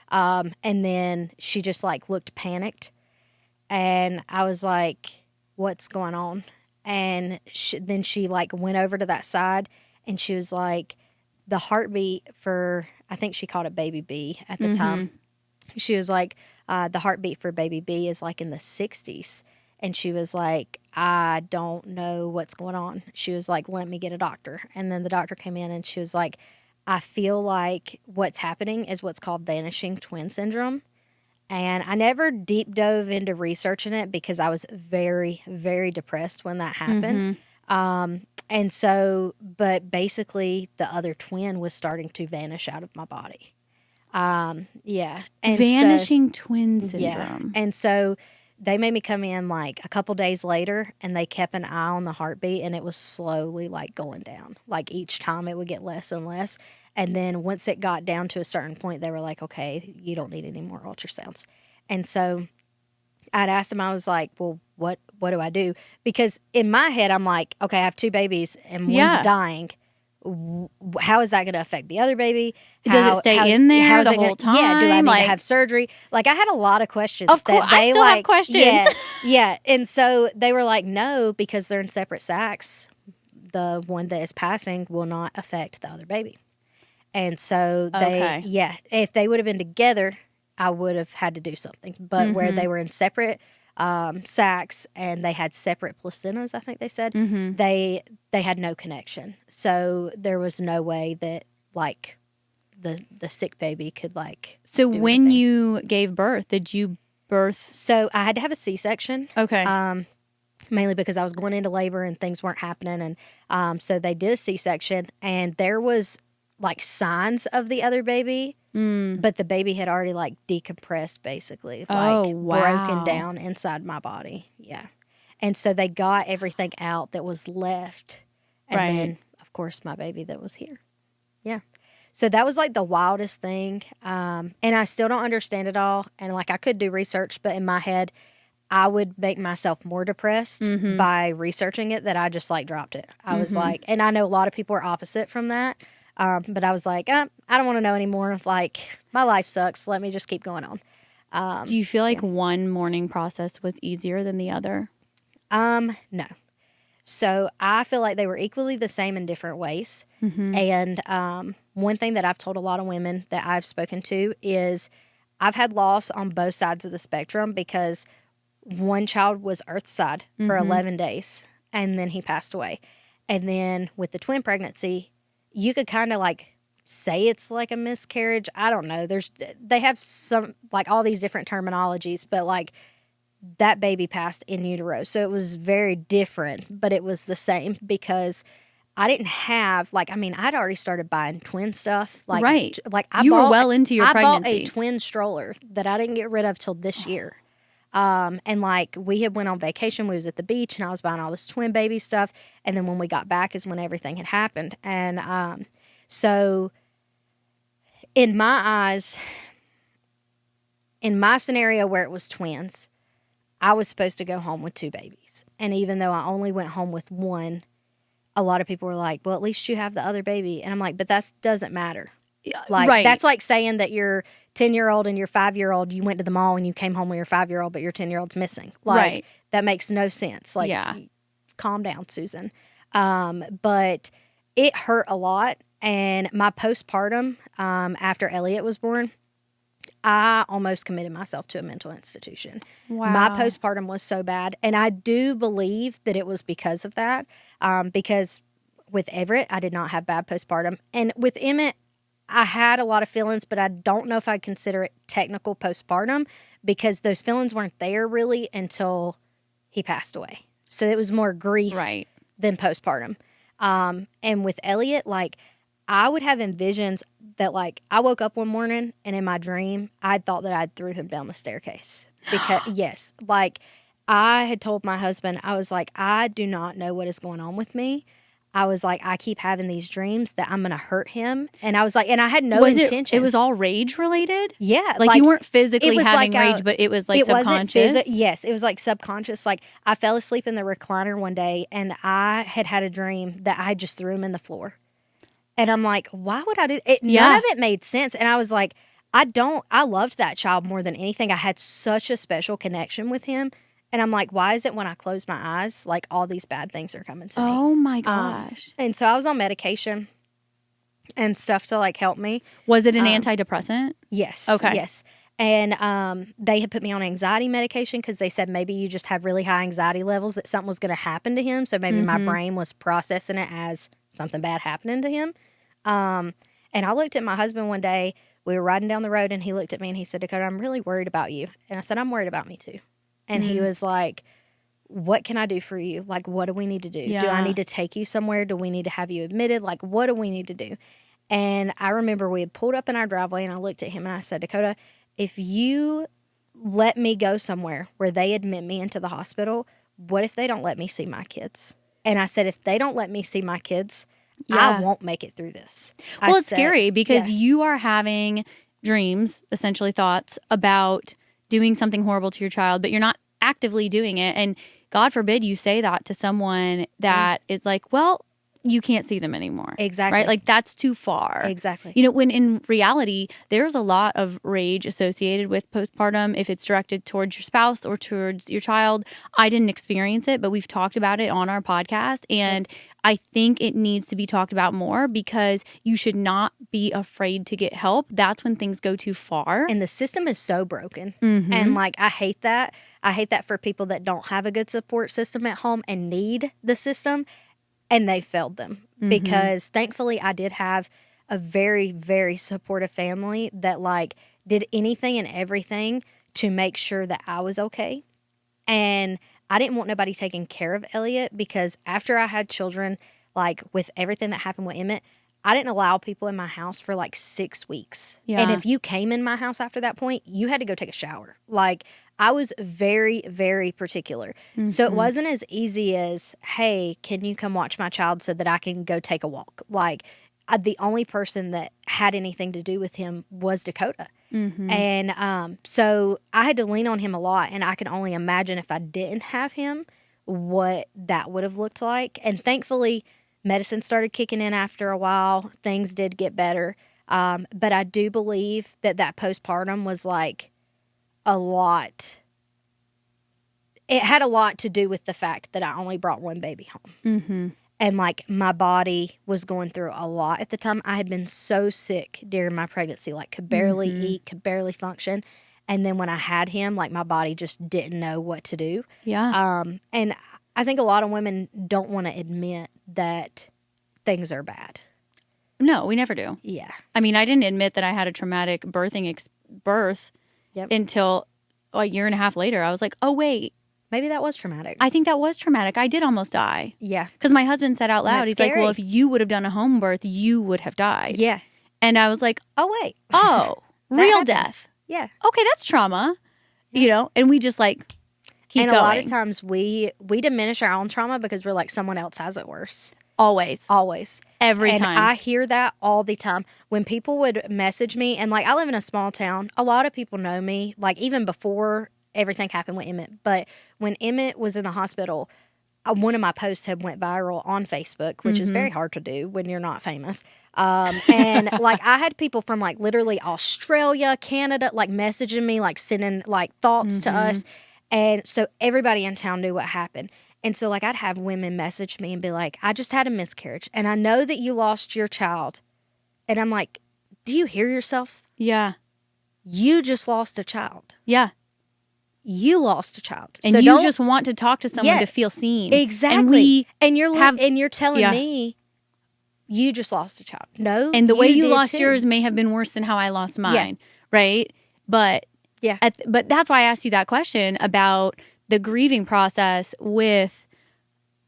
And then she just, like, looked panicked. And I was like, what's going on? And then she, like, went over to that side and she was like, the heartbeat for, I think she called it baby B at the time. She was like, the heartbeat for baby B is, like, in the 60s. And she was like, I don't know what's going on. She was like, let me get a doctor. And then the doctor came in and she was like, I feel like what's happening is what's called vanishing twin syndrome. And I never deep dove into researching it because I was very, very depressed when that happened. And so, but basically the other twin was starting to vanish out of my body. Yeah. And vanishing twin syndrome. Yeah. And so they made me come in like a couple days later, and they kept an eye on the heartbeat, and it was slowly like going down. Like each time it would get less and less. And then once it got down to a certain point, they were like, okay, you don't need any more ultrasounds. And so I'd asked him, I was like, well, what do I do? Because in my head, I'm like, okay, I have 2 babies and one's dying. How is that going to affect the other baby? Does it stay in there the whole time? Yeah, do I need to have surgery? Like, I had a lot of questions. Of course, I still have questions. Yeah, and so they were like, no, because they're in separate sacks. the one that is passing will not affect the other baby. And so Okay. if they would have been together, I would have had to do something. But where they were in separate sacs and they had separate placentas, I think they said, they had no connection. So there was no way that like the sick baby could like. So do when anything. you gave birth, did you birth? So I had to have a C-section. Okay. Mainly because I was going into labor and things weren't happening. And so they did a C-section and there was like signs of the other baby, but the baby had already like decompressed basically, like broken down inside my body. Yeah. And so they got everything out that was left. And then, of course, my baby that was here. Yeah. So that was like the wildest thing. And I still don't understand it all. And like I could do research, but in my head, I would make myself more depressed by researching it that I just like dropped it. I was like, and I know a lot of people are opposite from that. But I was like, I don't want to know anymore. Like my life sucks. Let me just keep going on. Do you feel like one mourning process was easier than the other? No. So I feel like they were equally the same in different ways. And one thing that I've told a lot of women that I've spoken to is I've had loss on both sides of the spectrum because one child was earthside for 11 days and then he passed away. And then with the twin pregnancy, you could kind of like say it's like a miscarriage. I don't know. They have some like all these different terminologies, but like that baby passed in utero. So it was very different, but it was the same because I didn't have like, I mean, I'd already started buying twin stuff. Like, Right. Like I You were bought, well into your I pregnancy. bought a twin stroller that I didn't get rid of till this year. And like we had went on vacation, we was at the beach and I was buying all this twin baby stuff. And then when we got back is when everything had happened. And, so in my eyes, in my scenario where it was twins, I was supposed to go home with two babies. And even though I only went home with one, a lot of people were like, well, at least you have the other baby. And I'm like, but that doesn't matter. Like, right. That's like saying that your 10-year-old and your 5-year-old, you went to the mall and you came home with your 5-year-old, but your 10-year-old's missing. Like, Right. That makes no sense. Like, calm down, Susan. But it hurt a lot. And my postpartum, after Elliot was born, I almost committed myself to a mental institution. Wow. My postpartum was so bad. And I do believe that it was because of that. Because with Everett, I did not have bad postpartum. And with Emmett, I had a lot of feelings, but I don't know if I'd consider it technical postpartum because those feelings weren't there really until he passed away. So it was more grief than postpartum. And with Elliot, like, I would have envisions that, like, I woke up one morning and in my dream, I thought that I threw him down the staircase. Because, yes, like, I had told my husband, I was like, I do not know what is going on with me. I was like, I keep having these dreams that I'm going to hurt him. And I was like, and I had no intention. It was all rage related? Yeah. Like you weren't physically having like rage, but it was like subconscious? Yes, it was like subconscious. Like I fell asleep in the recliner one day and I had a dream that I just threw him in the floor. And I'm like, why would I do it? None of it made sense. And I was like, I loved that child more than anything. I had such a special connection with him. And I'm like, why is it when I close my eyes, like all these bad things are coming to me? Oh my gosh. And so I was on medication and stuff to like help me. Was it an antidepressant? Yes. Okay. Yes. And they had put me on anxiety medication because they said maybe you just have really high anxiety levels that something was going to happen to him. So maybe my brain was processing it as something bad happening to him. And I looked at my husband one day. We were riding down the road and he looked at me and he said, Dakota, I'm really worried about you. And I said, I'm worried about me too. And he was like, what can I do for you? Like, what do we need to do? Yeah. Do I need to take you somewhere? Do we need to have you admitted? Like, what do we need to do? And I remember we had pulled up in our driveway and I looked at him and I said, Dakota, if you let me go somewhere where they admit me into the hospital, what if they don't let me see my kids? And I said, if they don't let me see my kids, I won't make it through this. Well, it's scary because you are having dreams, essentially thoughts about doing something horrible to your child, but you're not actively doing it. And God forbid you say that to someone that is like, well, you can't see them anymore. Exactly. Right? Like that's too far. Exactly. You know, when in reality, there's a lot of rage associated with postpartum if it's directed towards your spouse or towards your child. I didn't experience it, but we've talked about it on our podcast. And I think it needs to be talked about more because you should not be afraid to get help. That's when things go too far. And the system is so broken. Mm-hmm. And like, I hate that. I hate that for people that don't have a good support system at home and need the system. And they failed them because thankfully I did have a very, very supportive family that like did anything and everything to make sure that I was okay. And I didn't want nobody taking care of Elliot because after I had children, like with everything that happened with Emmett, I didn't allow people in my house for like 6 weeks. Yeah. And if you came in my house after that point, you had to go take a shower. Like I was very, very particular. So it wasn't as easy as, hey, can you come watch my child so that I can go take a walk? Like the only person that had anything to do with him was Dakota. And so I had to lean on him a lot. And I can only imagine if I didn't have him, what that would have looked like. And thankfully, medicine started kicking in after a while. Things did get better. But I do believe that postpartum was like a lot. It had a lot to do with the fact that I only brought one baby home. And like my body was going through a lot at the time. I had been so sick during my pregnancy, like could barely eat, could barely function. And then when I had him, like my body just didn't know what to do. Yeah. And I think a lot of women don't want to admit that things are bad. No, we never do. Yeah. I mean, I didn't admit that I had a traumatic birth until a year and a half later. I was like, oh, wait. Maybe that was traumatic. I think that was traumatic. I did almost die. Yeah. Because my husband said out loud, That's he's scary. like, well, if you would have done a home birth, you would have died. Yeah. And I was like, Oh, wait. oh, real happened. death. Yeah. Okay, that's trauma. You know, and we just like keep and going. a lot of times we diminish our own trauma because we're like someone else has it worse. Always. Every And time. I hear that all the time. When people would message me, and like I live in a small town, a lot of people know me, like even before everything happened with Emmett. But when Emmett was in the hospital, one of my posts had went viral on Facebook, which is very hard to do when you're not famous. And like I had people from like literally Australia, Canada, like messaging me, like sending like thoughts to us. And so everybody in town knew what happened. And so like I'd have women message me and be like, I just had a miscarriage and I know that you lost your child. And I'm like, do you hear yourself? Yeah. You just lost a child. Yeah. You lost a child. And so you don't- just want to talk to someone to feel seen. Exactly. And you're telling me you just lost a child. No. And the way you did lost too. yours may have been worse than how I lost mine. Right? But Yeah. but that's why I asked you that question about the grieving process with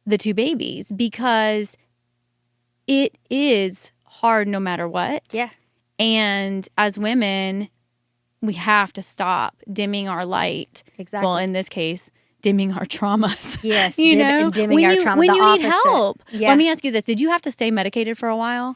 the two babies, because it is hard no matter what. Yeah. And as women, we have to stop dimming our light. Exactly. Well, in this case, dimming our traumas. Yes. you know, and dimming when our you, trauma. when the you need opposite. help. Yeah. Let me ask you this: did you have to stay medicated for a while?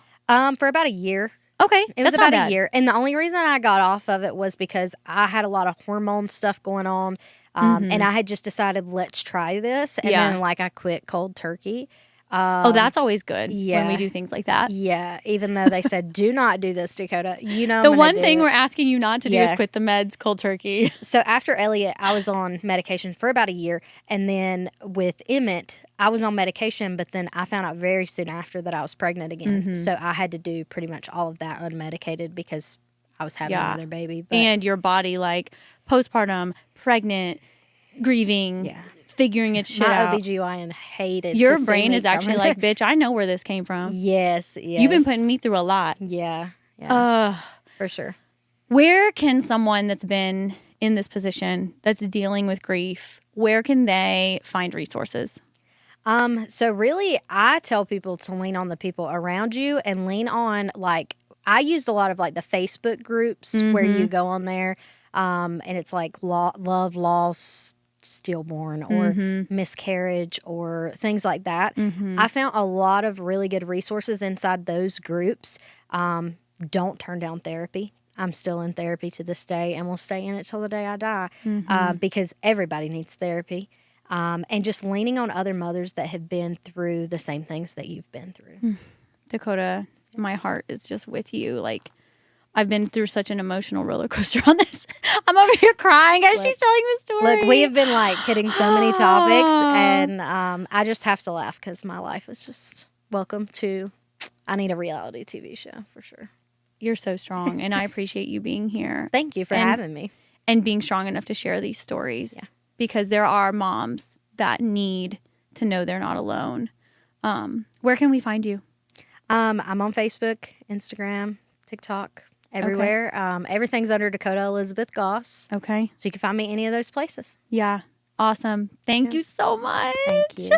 For about a year. Okay, It was that's not about bad. a year. And the only reason I got off of it was because I had a lot of hormone stuff going on. And I had just decided, let's try this. And Yeah. then, like, I quit cold turkey. Oh, that's always good when yeah. we do things like that. Yeah. Even though they said, do not do this, Dakota. You know, The I'm gonna one do thing it. we're asking you not to do is Yeah. quit the meds cold turkey. So after Elliot, I was on medication for about a year. And then with Emmett, I was on medication, but then I found out very soon after that I was pregnant again. So I had to do pretty much all of that unmedicated because I was having Yeah. another baby. But And your body, like postpartum, pregnant, grieving, yeah. figuring its shit My out. OBGYN hated Your to see brain me is actually coming. like, bitch, I know where this came from. yes. You've been putting me through a lot. Yeah. Yeah. Uh, for sure. where can someone that's been in this position, that's dealing with grief, where can they find resources? So really, I tell people to lean on the people around you and lean on, like, I used a lot of like the Facebook groups where you go on there, and it's like love, loss, stillborn, or miscarriage, or things like that. I found a lot of really good resources inside those groups. Don't turn down therapy. I'm still in therapy to this day and will stay in it till the day I die, because everybody needs therapy. and just leaning on other mothers that have been through the same things that you've been through. Dakota, my heart is just with you. Like, I've been through such an emotional roller coaster on this. I'm over here crying as she's telling the story. Look, we have been like hitting so many topics, and I just have to laugh because my life is just welcome to. I need a reality TV show for sure. You're so strong, and I appreciate you being here. Thank you for having me. And being strong enough to share these stories, because there are moms that need to know they're not alone. Where can we find you? I'm on Facebook, Instagram, TikTok, everywhere. Okay. Everything's under Dakota Elizabeth Goss. Okay. So you can find me any of those places. Yeah. Awesome. Thank you so much. Thank you.